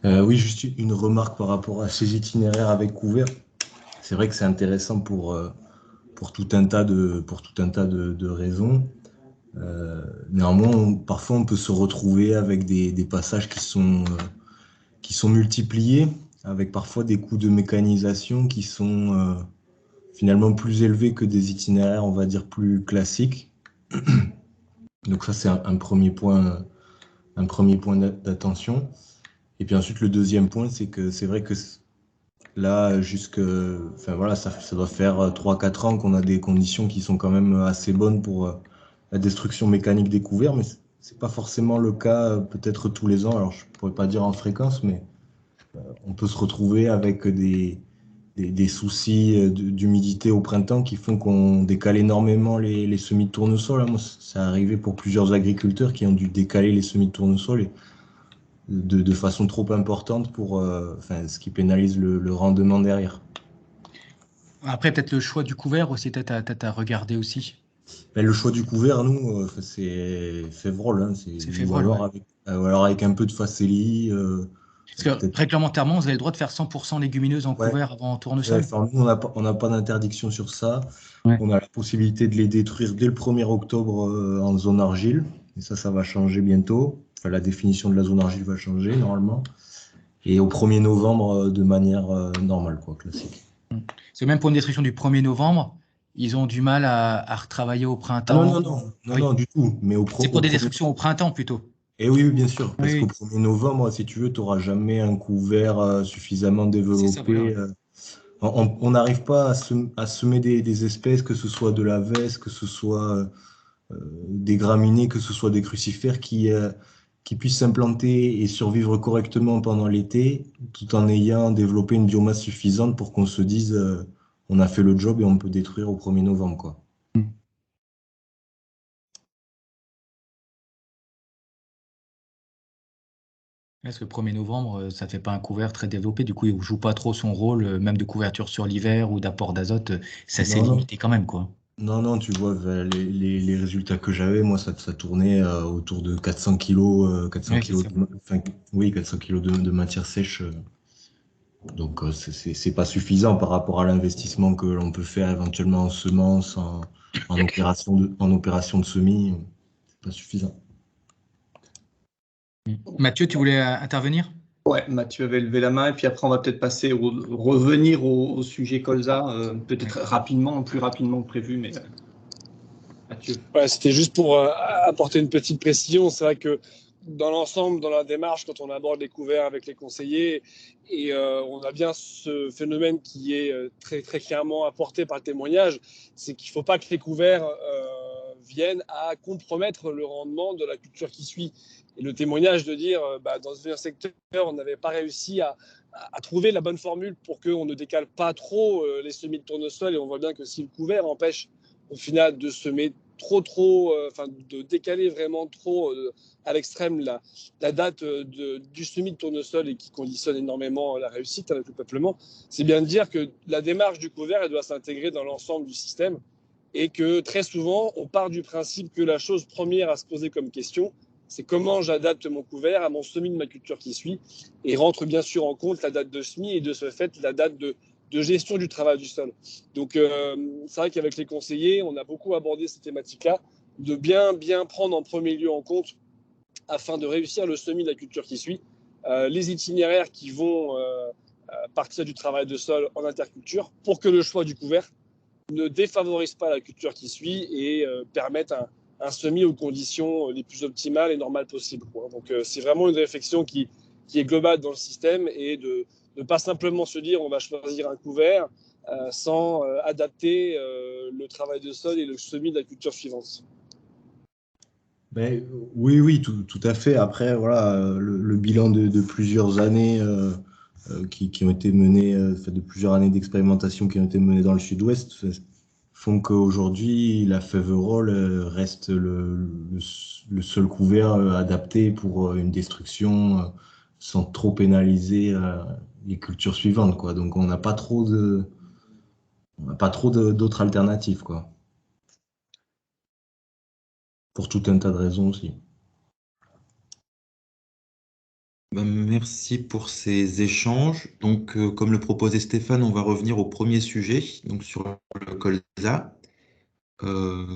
Oui, juste une remarque par rapport à ces itinéraires avec couvert. C'est vrai que c'est intéressant pour tout un tas de raisons. Néanmoins, parfois, on peut se retrouver avec des passages qui sont multipliés, avec parfois des coûts de mécanisation qui sont finalement plus élevés que des itinéraires, on va dire, plus classiques. Donc ça, c'est un premier point d'attention. Et puis ensuite, le deuxième point, c'est que c'est vrai que là, enfin voilà, ça doit faire 3-4 ans qu'on a des conditions qui sont quand même assez bonnes pour la destruction mécanique des couverts, mais c'est pas forcément le cas peut-être tous les ans. Alors je pourrais pas dire en fréquence, mais on peut se retrouver avec des soucis d'humidité au printemps qui font qu'on décale énormément les semis de tournesol. Moi, ça arrivé pour plusieurs agriculteurs qui ont dû décaler les semis de tournesol de façon trop importante pour ce qui pénalise le rendement derrière. Après, peut-être le choix du couvert aussi, peut-être à regarder aussi. Ben, le choix du couvert, nous, c'est Févrole, hein, C'est ou Févrole, alors ouais. ou alors avec un peu de Facelli, Parce que peut-être. réglementairement, vous avez le droit de faire 100% légumineuses en Ouais, couvert avant ouais, tournesol? enfin, nous, on n'a pas d'interdiction sur ça. Ouais. On a la possibilité de les détruire dès le 1er octobre en zone argile. Et ça va changer bientôt. Enfin, la définition de la zone argile va changer normalement. Et au 1er novembre de manière normale, quoi, classique. C'est même pour une destruction du 1er novembre, ils ont du mal à retravailler au Ah non, printemps. non, non, non, Ah oui, non, du tout. Mais c'est au pour des 1er. destructions au printemps plutôt. Et oui, oui, bien sûr, Oui, parce qu'au oui, 1er novembre, si tu veux, tu n'auras jamais un couvert suffisamment c'est ça, voilà. développé. Ouais. On n'arrive pas à semer des espèces, que ce soit de la veste, que ce soit des graminées, que ce soit des crucifères, qui puissent s'implanter et survivre correctement pendant l'été, tout en ayant développé une biomasse suffisante pour qu'on se dise on a fait le job et on peut détruire au 1er novembre, quoi. Parce que le 1er novembre, ça ne fait pas un couvert très développé, du coup, il ne joue pas trop son rôle, même de couverture sur l'hiver ou d'apport d'azote, c'est assez Non, non. limité quand même, quoi. Non, non, tu vois, les résultats que j'avais, moi, ça tournait autour de 400 kilos, 400 Oui, c'est kilos ça. enfin, oui, 400 kilos de matière sèche. Donc, c'est pas suffisant par rapport à l'investissement que l'on peut faire éventuellement en semences, en opération de semis. C'est pas suffisant. Mathieu, tu voulais intervenir? Ouais, Mathieu avait levé la main, et puis après, on va peut-être revenir au sujet colza, peut-être rapidement, plus rapidement que prévu, mais Mathieu. Ouais, c'était juste pour apporter une petite précision. C'est vrai que dans l'ensemble, dans la démarche, quand on aborde les couverts avec les conseillers, et on a bien ce phénomène qui est très, très clairement apporté par le témoignage, c'est qu'il ne faut pas que les couverts viennent à compromettre le rendement de la culture qui suit. Et le témoignage de dire, dans un secteur, on n'avait pas réussi à trouver la bonne formule pour qu'on ne décale pas trop les semis de tournesol, et on voit bien que si le couvert empêche au final de semer de décaler vraiment trop à l'extrême la date du semis de tournesol, et qui conditionne énormément la réussite avec le peuplement, c'est bien de dire que la démarche du couvert, elle doit s'intégrer dans l'ensemble du système, et que très souvent, on part du principe que la chose première à se poser comme question, c'est comment j'adapte mon couvert à mon semis de ma culture qui suit, et rentre bien sûr en compte la date de semis et de ce fait la date de gestion du travail du sol. Donc, c'est vrai qu'avec les conseillers, on a beaucoup abordé cette thématique-là, de bien prendre en premier lieu en compte, afin de réussir le semis de la culture qui suit, les itinéraires qui vont partir du travail de sol en interculture, pour que le choix du couvert ne défavorise pas la culture qui suit et permette un semis aux conditions les plus optimales et normales possibles, quoi. Donc, c'est vraiment une réflexion qui est globale dans le système, et de ne pas simplement se dire on va choisir un couvert sans adapter le travail de sol et le semis de la culture suivante. Ben, oui, oui, tout à fait. Après, voilà, le bilan de plusieurs années qui ont été menées, de plusieurs années d'expérimentation qui ont été menées dans le sud-ouest, font qu'aujourd'hui, la Faverolles reste le seul couvert adapté pour une destruction sans trop pénaliser les cultures suivantes, quoi. Donc, on n'a pas trop d'autres alternatives, quoi. Pour tout un tas de raisons aussi. Merci pour ces échanges. Donc, comme le proposait Stéphane, on va revenir au premier sujet, donc sur le colza. Euh,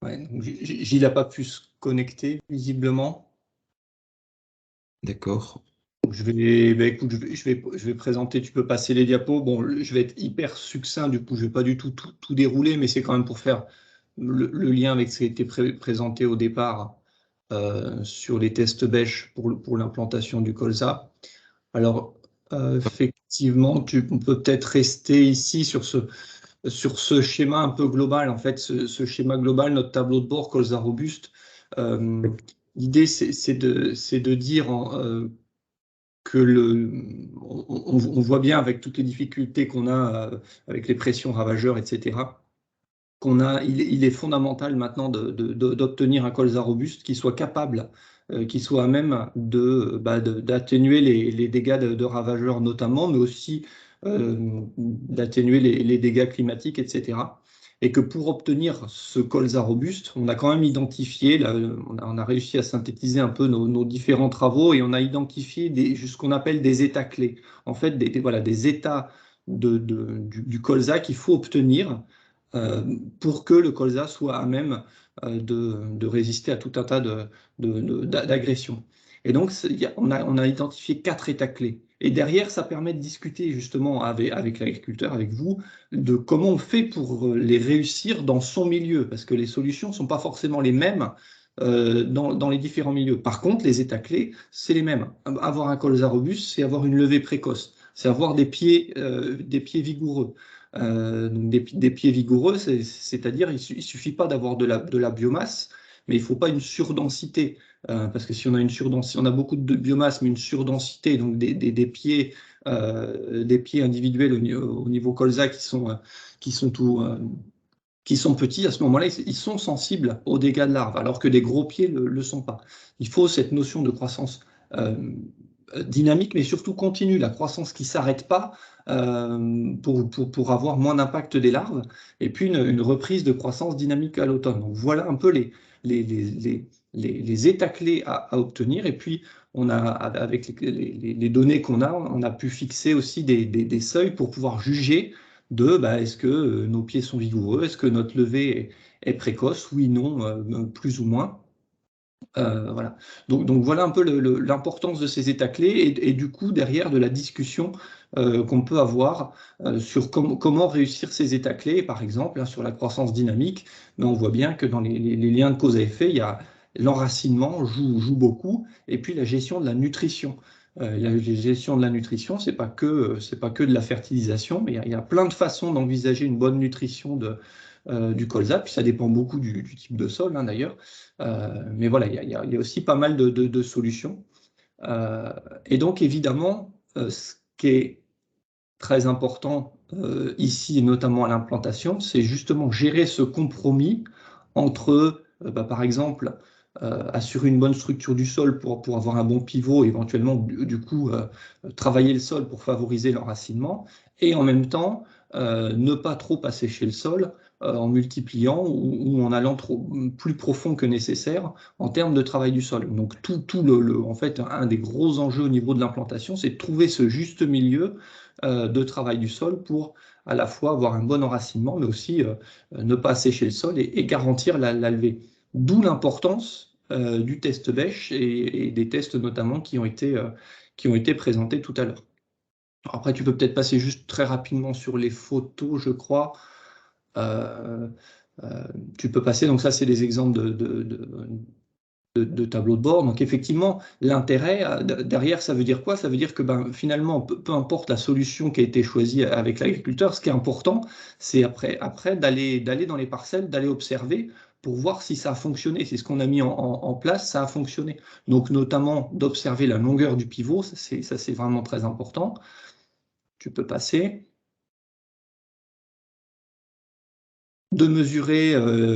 Ouais, donc Gilles n'a pas pu se connecter, visiblement. D'accord. Donc écoute, je vais présenter, tu peux passer les diapos. Bon, je vais être hyper succinct, du coup, je ne vais pas du tout dérouler, mais c'est quand même pour faire le lien avec ce qui a été présenté au départ sur les tests bêches pour l'implantation du colza. Alors, effectivement, on peut peut-être rester ici sur ce schéma un peu global. En fait, ce schéma global, notre tableau de bord colza robuste, l'idée, c'est de dire que on voit bien avec toutes les difficultés qu'on a avec les pressions ravageurs, etc., il est fondamental maintenant d'obtenir un colza robuste qui soit capable, qui soit à même d'atténuer les dégâts de ravageurs notamment, mais aussi d'atténuer les dégâts climatiques, etc. et que pour obtenir ce colza robuste, on a quand même identifié, là, on a réussi à synthétiser un peu nos différents travaux et on a identifié ce qu'on appelle des états clés. En fait, voilà, des états du colza qu'il faut obtenir pour que le colza soit à même de résister à tout un tas d'agressions. Et donc, on a identifié 4 états clés. Et derrière, ça permet de discuter justement avec l'agriculteur, avec vous, de comment on fait pour les réussir dans son milieu, parce que les solutions ne sont pas forcément les mêmes dans les différents milieux. Par contre, les états clés, c'est les mêmes. Avoir un colza robuste, c'est avoir une levée précoce, c'est avoir des pieds vigoureux. Donc des pieds vigoureux, c'est-à-dire il ne suffit pas d'avoir de la biomasse, mais il ne faut pas une surdensité. Parce que si on a on a beaucoup de biomasse, mais une surdensité, donc des pieds individuels au niveau colza qui sont petits, à ce moment-là, ils sont sensibles aux dégâts de larves, alors que des gros pieds ne le sont pas. Il faut cette notion de croissance dynamique, mais surtout continue, la croissance qui ne s'arrête pas pour avoir moins d'impact des larves, et puis une reprise de croissance dynamique à l'automne. Donc voilà un peu les états clés à obtenir, et puis on a, avec les données qu'on a, on a pu fixer aussi des seuils pour pouvoir juger de est-ce que nos pieds sont vigoureux, est-ce que notre levée est précoce, oui, non, plus ou moins. Voilà. Donc voilà un peu l'importance de ces états clés et du coup derrière de la discussion qu'on peut avoir sur comment réussir ces états clés, par exemple sur la croissance dynamique. Mais on voit bien que dans les liens de cause à effet, il y a l'enracinement joue beaucoup, et puis la gestion de la nutrition. La gestion de la nutrition, c'est pas que de la fertilisation, mais il y a plein de façons d'envisager une bonne nutrition du colza, puis ça dépend beaucoup du type de sol d'ailleurs. Mais voilà, il y a aussi pas mal de solutions. Et donc évidemment, ce qui est très important ici, et notamment à l'implantation, c'est justement gérer ce compromis entre, par exemple, assurer une bonne structure du sol pour avoir un bon pivot, éventuellement, du coup, travailler le sol pour favoriser l'enracinement, et en même temps, ne pas trop assécher le sol en multipliant ou en allant plus profond que nécessaire en termes de travail du sol. Donc, en fait, un des gros enjeux au niveau de l'implantation, c'est de trouver ce juste milieu de travail du sol pour à la fois avoir un bon enracinement, mais aussi ne pas assécher le sol et garantir la levée. D'où l'importance du test bêche et des tests notamment qui ont été présentés tout à l'heure. Après, tu peux peut-être passer juste très rapidement sur les photos, je crois. Tu peux passer, donc ça c'est des exemples de tableau de bord. Donc effectivement, l'intérêt derrière, ça veut dire quoi? Ça veut dire que finalement, peu importe la solution qui a été choisie avec l'agriculteur, ce qui est important, c'est après d'aller dans les parcelles, d'aller observer pour voir si ça a fonctionné. C'est ce qu'on a mis en place, ça a fonctionné. Donc notamment d'observer la longueur du pivot, ça c'est vraiment très important. Tu peux passer. De mesurer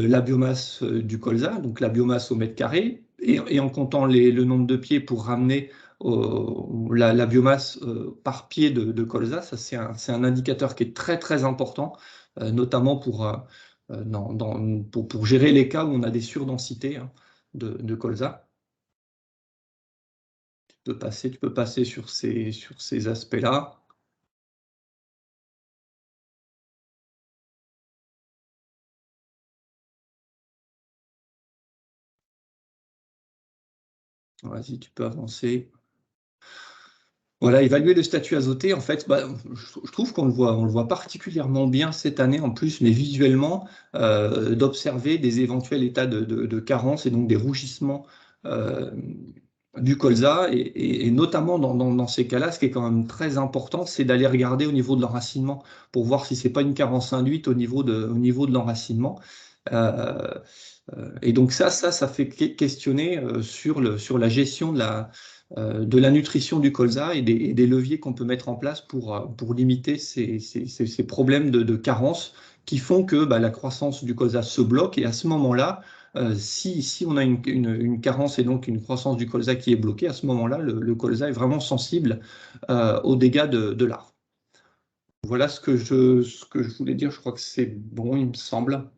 la biomasse du colza, donc la biomasse au mètre carré, et en comptant le nombre de pieds pour ramener la biomasse par pied de colza. Ça, c'est un indicateur qui est très très important, notamment pour gérer les cas où on a des surdensités de colza. Tu peux passer sur ces aspects-là. Vas-y, tu peux avancer. Voilà, évaluer le statut azoté, en fait, je trouve qu'on le voit particulièrement bien cette année en plus, mais visuellement, d'observer des éventuels états de carence et donc des rougissements du colza, et notamment dans ces cas-là, ce qui est quand même très important, c'est d'aller regarder au niveau de l'enracinement pour voir si c'est pas une carence induite au niveau de l'enracinement. Et donc ça fait questionner sur la gestion de la nutrition du colza et des leviers qu'on peut mettre en place pour limiter ces problèmes de carence qui font que la croissance du colza se bloque. Et à ce moment-là, si on a une carence et donc une croissance du colza qui est bloquée, à ce moment-là, le colza est vraiment sensible aux dégâts de larves. Voilà ce que je voulais dire. Je crois que c'est bon, il me semble.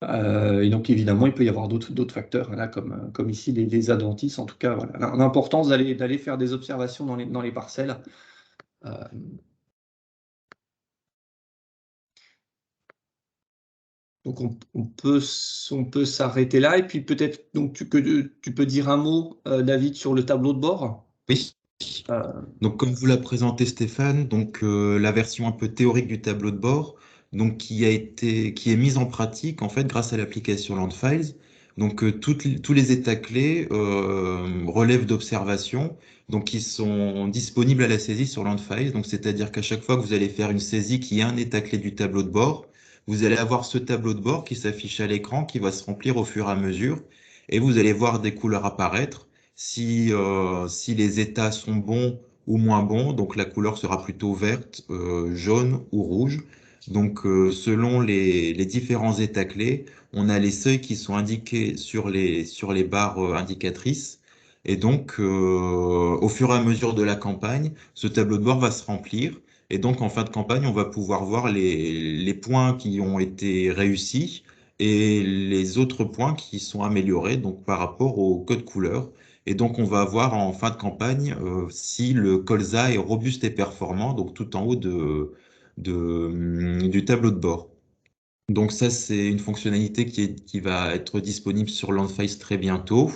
Et donc, évidemment, il peut y avoir d'autres facteurs, là, comme ici, les adventices. En tout cas, voilà, l'importance d'aller faire des observations dans les parcelles. Donc, on peut s'arrêter là. Et puis, peut-être tu peux dire un mot, David, sur le tableau de bord. Oui. Donc, comme vous l'a présenté Stéphane, donc la version un peu théorique du tableau de bord, donc qui est mise en pratique en fait grâce à l'application Landfiles. Donc tous les états clés relèvent d'observations, donc qui sont disponibles à la saisie sur Landfiles. Donc c'est-à-dire qu'à chaque fois que vous allez faire une saisie qui a un état clé du tableau de bord, vous allez avoir ce tableau de bord qui s'affiche à l'écran, qui va se remplir au fur et à mesure, et vous allez voir des couleurs apparaître. Si les états sont bons ou moins bons, donc la couleur sera plutôt verte, jaune ou rouge. Donc selon les différents états clés, on a les seuils qui sont indiqués sur les barres indicatrices. Et donc au fur et à mesure de la campagne, ce tableau de bord va se remplir. Et donc en fin de campagne, on va pouvoir voir les points qui ont été réussis et les autres points qui sont améliorés donc par rapport au code couleur. Et donc, on va voir en fin de campagne si le colza est robuste et performant, donc tout en haut du tableau de bord. Donc ça, c'est une fonctionnalité qui va être disponible sur Landfiles très bientôt.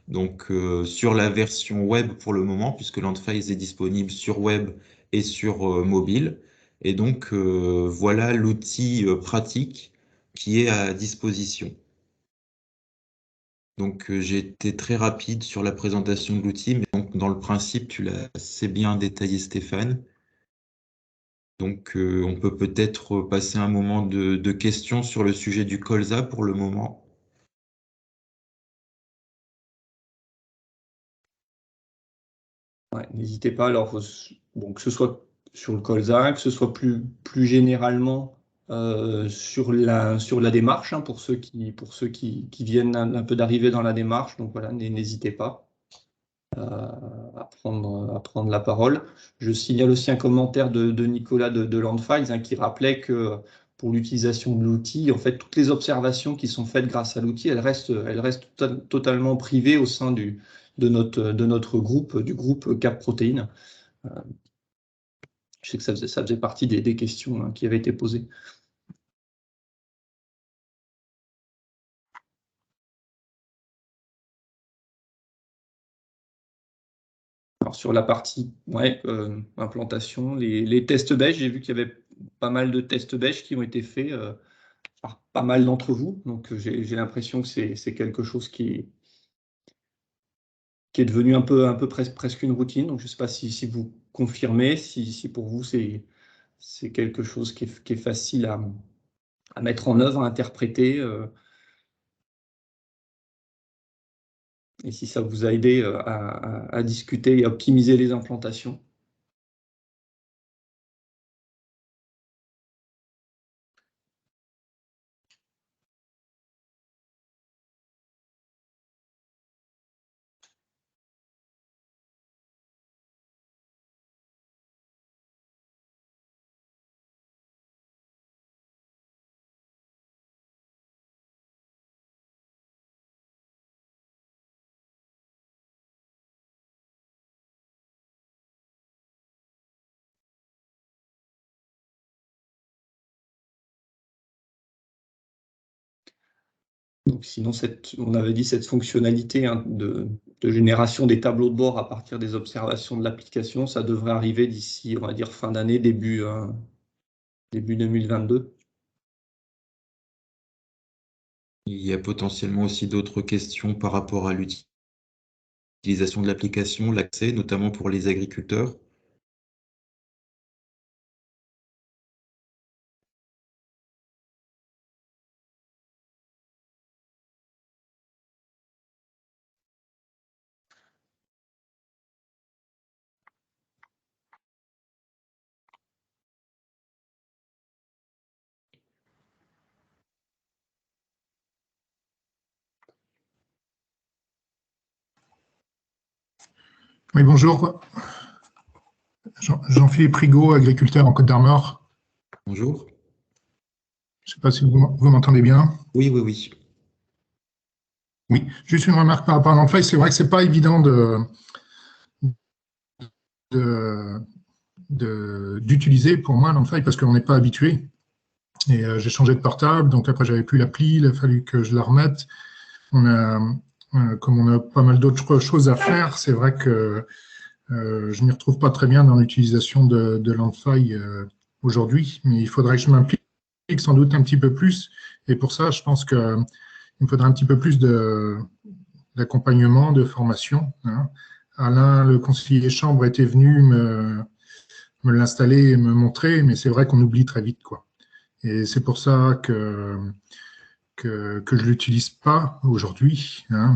Donc sur la version web pour le moment, puisque Landfiles est disponible sur web et sur mobile. Et donc voilà l'outil pratique qui est à disposition. Donc, j'ai été très rapide sur la présentation de l'outil, mais donc, dans le principe, tu l'as assez bien détaillé, Stéphane. Donc, on peut peut-être passer un moment de questions sur le sujet du colza pour le moment. Ouais, n'hésitez pas, alors, bon, que ce soit sur le colza, que ce soit plus généralement sur la démarche, hein, pour ceux qui viennent un peu d'arriver dans la démarche. Donc voilà, n'hésitez pas à prendre la parole. Je signale aussi un commentaire de Nicolas de Landfiles, hein, qui rappelait que pour l'utilisation de l'outil, en fait, toutes les observations qui sont faites grâce à l'outil, elles restent totalement privées au sein de notre groupe, du groupe Cap Protéines. Je sais que ça faisait partie des questions, hein, qui avaient été posées. Alors sur la partie implantation, les tests bêches, j'ai vu qu'il y avait pas mal de tests bêches qui ont été faits par pas mal d'entre vous. Donc j'ai l'impression que c'est quelque chose qui est devenu un peu presque une routine. Donc je ne sais pas si vous confirmez, si pour vous c'est quelque chose qui est facile à mettre en œuvre, à interpréter, et si ça vous a aidé à discuter et à optimiser les implantations. Donc sinon, on avait dit cette fonctionnalité, hein, de génération des tableaux de bord à partir des observations de l'application, ça devrait arriver d'ici, on va dire, fin d'année, début 2022. Il y a potentiellement aussi d'autres questions par rapport à l'utilisation de l'application, l'accès, notamment pour les agriculteurs. Oui, bonjour. Jean-Philippe Rigaud, agriculteur en Côte-d'Armor. Bonjour. Je ne sais pas si vous m'entendez bien. Oui, oui, oui. Oui, juste une remarque par rapport à l'Enfaille. C'est vrai que ce n'est pas évident d'utiliser pour moi l'Enfaille parce qu'on n'est pas habitué. Et j'ai changé de portable, donc après j'avais plus l'appli, il a fallu que je la remette. Comme on a pas mal d'autres choses à faire, c'est vrai que je ne m'y retrouve pas très bien dans l'utilisation de l'Enfaille aujourd'hui, mais il faudrait que je m'implique sans doute un petit peu plus. Et pour ça, je pense qu'il me faudrait un petit peu plus d'accompagnement, de formation. Hein. Alain, le conseiller chambre, était venu me l'installer et me montrer, mais c'est vrai qu'on oublie très vite, quoi. Et c'est pour ça que je ne l'utilise pas aujourd'hui, hein,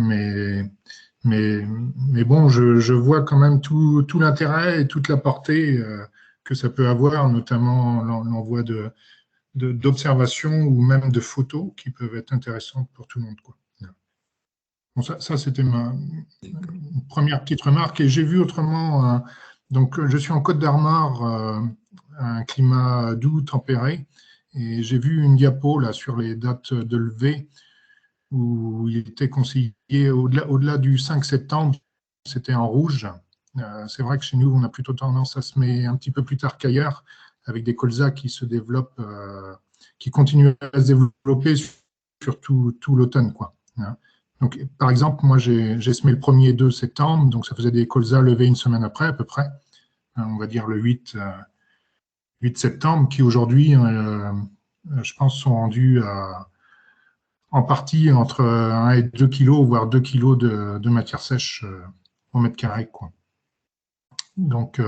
mais bon, je vois quand même tout l'intérêt et toute la portée que ça peut avoir, notamment l'envoi d'observations ou même de photos qui peuvent être intéressantes pour tout le monde, quoi. Bon, ça c'était ma première petite remarque. Et j'ai vu autrement, donc je suis en Côte-d'Armor, un climat doux, tempéré, et j'ai vu une diapo là sur les dates de levée où il était conseillé au-delà du 5 septembre, c'était en rouge. C'est vrai que chez nous, on a plutôt tendance à se mettre un petit peu plus tard qu'ailleurs, avec des colzas qui se développent, qui continuent à se développer sur tout l'automne, quoi. Donc, par exemple, moi, j'ai semé le 1er et 2 septembre, donc ça faisait des colzas levés une semaine après, à peu près. On va dire le 8 septembre, qui aujourd'hui, je pense, sont rendus en partie entre 1 et 2 kilos, voire 2 kilos de matière sèche au mètre carré, quoi. Donc,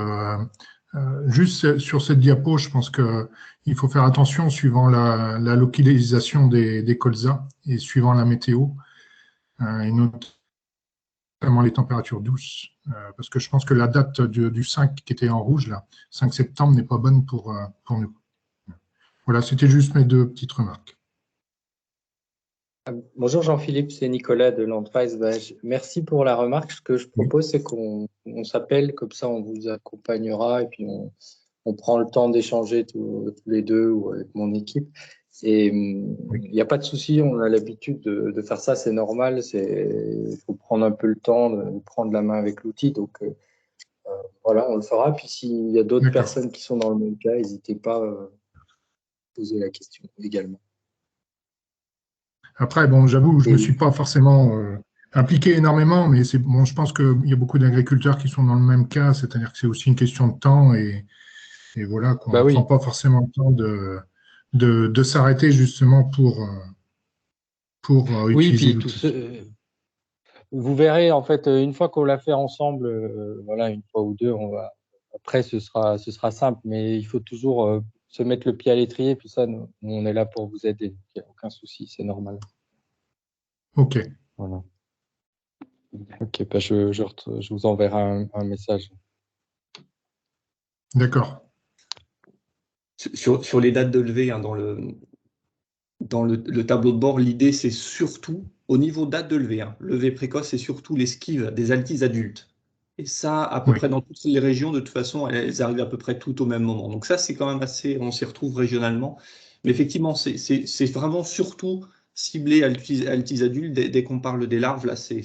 juste sur cette diapo, je pense qu'il faut faire attention suivant la localisation des colzas et suivant la météo, et notamment les températures douces, parce que je pense que la date du 5 qui était en rouge, là, 5 septembre, n'est pas bonne pour nous. Voilà, c'était juste mes deux petites remarques. Bonjour Jean-Philippe, c'est Nicolas de Landwise. Merci pour la remarque. Ce que je propose, c'est qu'on s'appelle, comme ça on vous accompagnera et puis on prend le temps d'échanger tous les deux ou avec mon équipe. Et il n'y a pas de souci, on a l'habitude de faire ça, c'est normal. Il faut prendre un peu le temps de prendre la main avec l'outil. Donc voilà, on le fera. Puis s'il y a d'autres personnes qui sont dans le même cas, n'hésitez pas à poser la question également. Après, bon, j'avoue, je ne me suis pas forcément impliqué énormément, mais bon, je pense qu'il y a beaucoup d'agriculteurs qui sont dans le même cas, c'est-à-dire que c'est aussi une question de temps et voilà, qu'on ne prend pas forcément le temps de s'arrêter justement pour utiliser l'outil. Vous verrez, en fait, une fois qu'on l'a fait ensemble, voilà, une fois ou deux, après, ce sera simple, mais il faut toujours se mettre le pied à l'étrier, puis ça, nous, on est là pour vous aider. Il n'y a aucun souci, c'est normal. OK. Voilà. OK, bah je vous enverrai un message. D'accord. Sur les dates de levée, hein, dans le tableau de bord, l'idée, c'est surtout, au niveau date de levée, hein, levée précoce, c'est surtout l'esquive des altises adultes. Et ça, à peu près dans toutes les régions, de toute façon, elles arrivent à peu près toutes au même moment. Donc ça, c'est quand même assez, on s'y retrouve régionalement. Mais effectivement, c'est vraiment surtout ciblé altises adultes. Dès qu'on parle des larves, là, c'est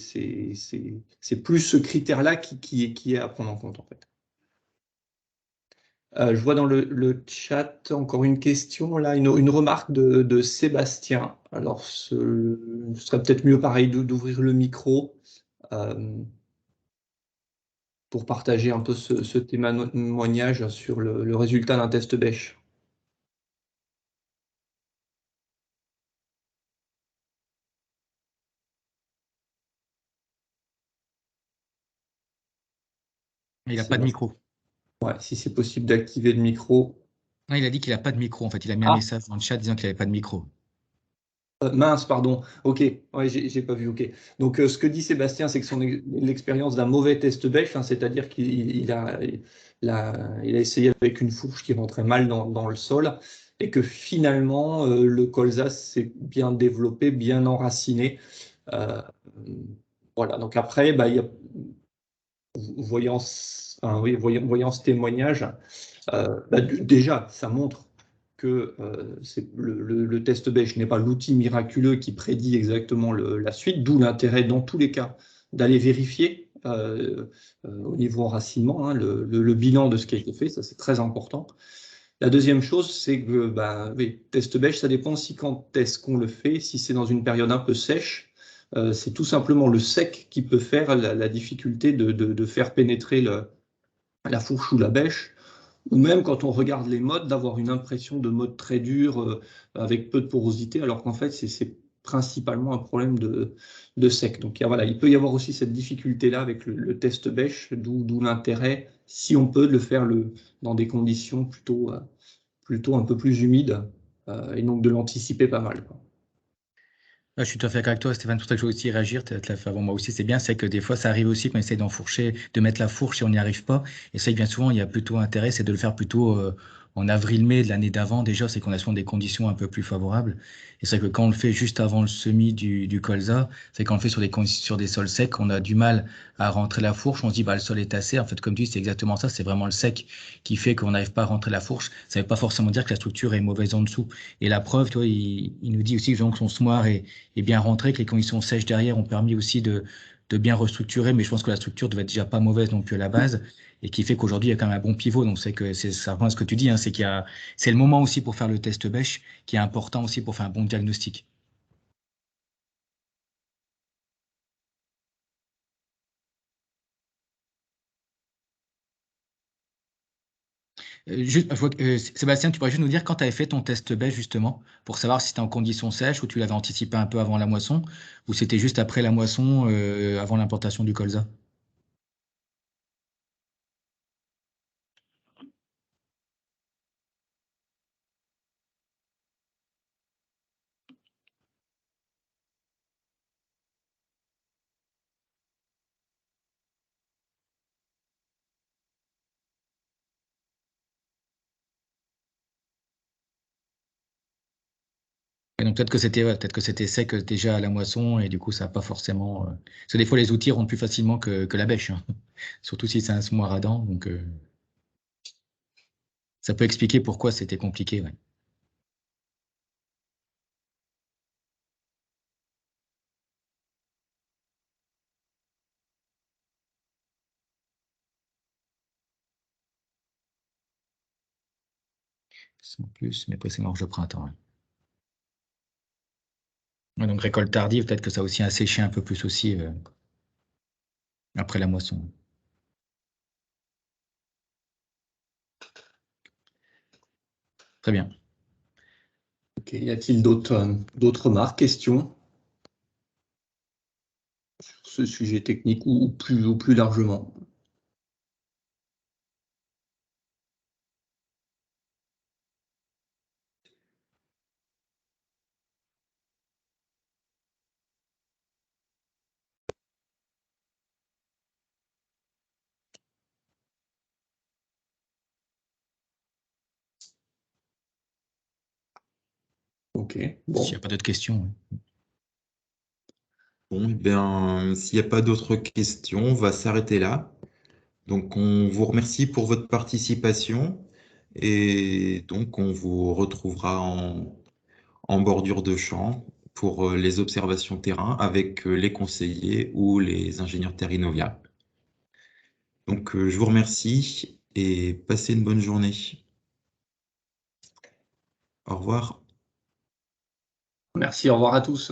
plus ce critère-là qui est à prendre en compte, en fait. Je vois dans le chat encore une question, là, une remarque de Sébastien. Alors, ce serait peut-être mieux, pareil, d'ouvrir le micro pour partager un peu ce témoignage sur le résultat d'un test bêche. Il n'a pas de micro. Ouais, si c'est possible d'activer le micro. Non, il a dit qu'il n'a pas de micro, en fait. Il a mis un message dans le chat disant qu'il n'avait pas de micro. Mince, pardon. OK, ouais, j'ai pas vu. OK. Donc, ce que dit Sébastien, c'est que l'expérience d'un mauvais test bêche, hein, c'est-à-dire qu'il a essayé avec une fourche qui rentrait mal dans le sol et que finalement, le colza s'est bien développé, bien enraciné. Voilà. Donc après, voyant enfin, oui, voyant ce témoignage, déjà, ça montre que le test bêche n'est pas l'outil miraculeux qui prédit exactement la suite, d'où l'intérêt dans tous les cas d'aller vérifier au niveau enracinement le bilan de ce qui a été fait, ça c'est très important. La deuxième chose, c'est que oui, test bêche, ça dépend aussi quand est-ce qu'on le fait. Si c'est dans une période un peu sèche, c'est tout simplement le sec qui peut faire la difficulté de faire pénétrer la fourche ou la bêche, ou même quand on regarde les modes, d'avoir une impression de mode très dur avec peu de porosité, alors qu'en fait, c'est principalement un problème de sec. Donc voilà, il peut y avoir aussi cette difficulté-là avec le test bêche, d'où l'intérêt, si on peut, de le faire dans des conditions plutôt un peu plus humides, et donc de l'anticiper pas mal, quoi. Je suis tout à fait d'accord avec toi, Stéphane, pour ça que je veux aussi réagir, tu l'as fait avant moi aussi, c'est bien, c'est que des fois ça arrive aussi qu'on essaie d'enfourcher, de mettre la fourche et on n'y arrive pas, et ça bien souvent il y a plutôt intérêt, c'est de le faire plutôt en avril-mai de l'année d'avant déjà, c'est qu'on a souvent des conditions un peu plus favorables, et c'est vrai que quand on le fait juste avant le semis du colza, c'est quand on le fait sur des sols secs, on a du mal à rentrer la fourche, on se dit le sol est assez, en fait comme tu dis c'est exactement ça, c'est vraiment le sec qui fait qu'on n'arrive pas à rentrer la fourche, ça ne veut pas forcément dire que la structure est mauvaise en dessous, et la preuve, toi, il nous dit aussi que son semoir est bien rentré, que les conditions sèches derrière ont permis aussi de bien restructurer, mais je pense que la structure devait être déjà pas mauvaise non plus à la base, et qui fait qu'aujourd'hui, il y a quand même un bon pivot. Donc, ça rejoint ce que tu dis, c'est le moment aussi pour faire le test bêche, qui est important aussi pour faire un bon diagnostic. Je vois que, Sébastien, tu pourrais juste nous dire quand tu avais fait ton test bêche, justement, pour savoir si c'était en conditions sèches ou tu l'avais anticipé un peu avant la moisson, ou c'était juste après la moisson, avant l'implantation du colza? Et donc peut-être que c'était sec déjà à la moisson et du coup ça n'a pas forcément. Parce que des fois les outils rentrent plus facilement que la bêche, hein. Surtout si c'est un semoir à dents, donc ça peut expliquer pourquoi c'était compliqué. Ouais. Sans plus, mais après c'est marge de printemps. Ouais. Ouais, donc récolte tardive, peut-être que ça a aussi asséché un peu plus aussi après la moisson. Très bien. Ok, y a-t-il d'autres remarques, questions sur ce sujet technique ou plus largement? Ok, bon. S'il n'y a pas d'autres questions. Ouais. Bon, eh bien, s'il n'y a pas d'autres questions, on va s'arrêter là. Donc, on vous remercie pour votre participation et donc on vous retrouvera en bordure de champ pour les observations terrain avec les conseillers ou les ingénieurs Terrinovia. Donc, je vous remercie et passez une bonne journée. Au revoir. Merci, au revoir à tous.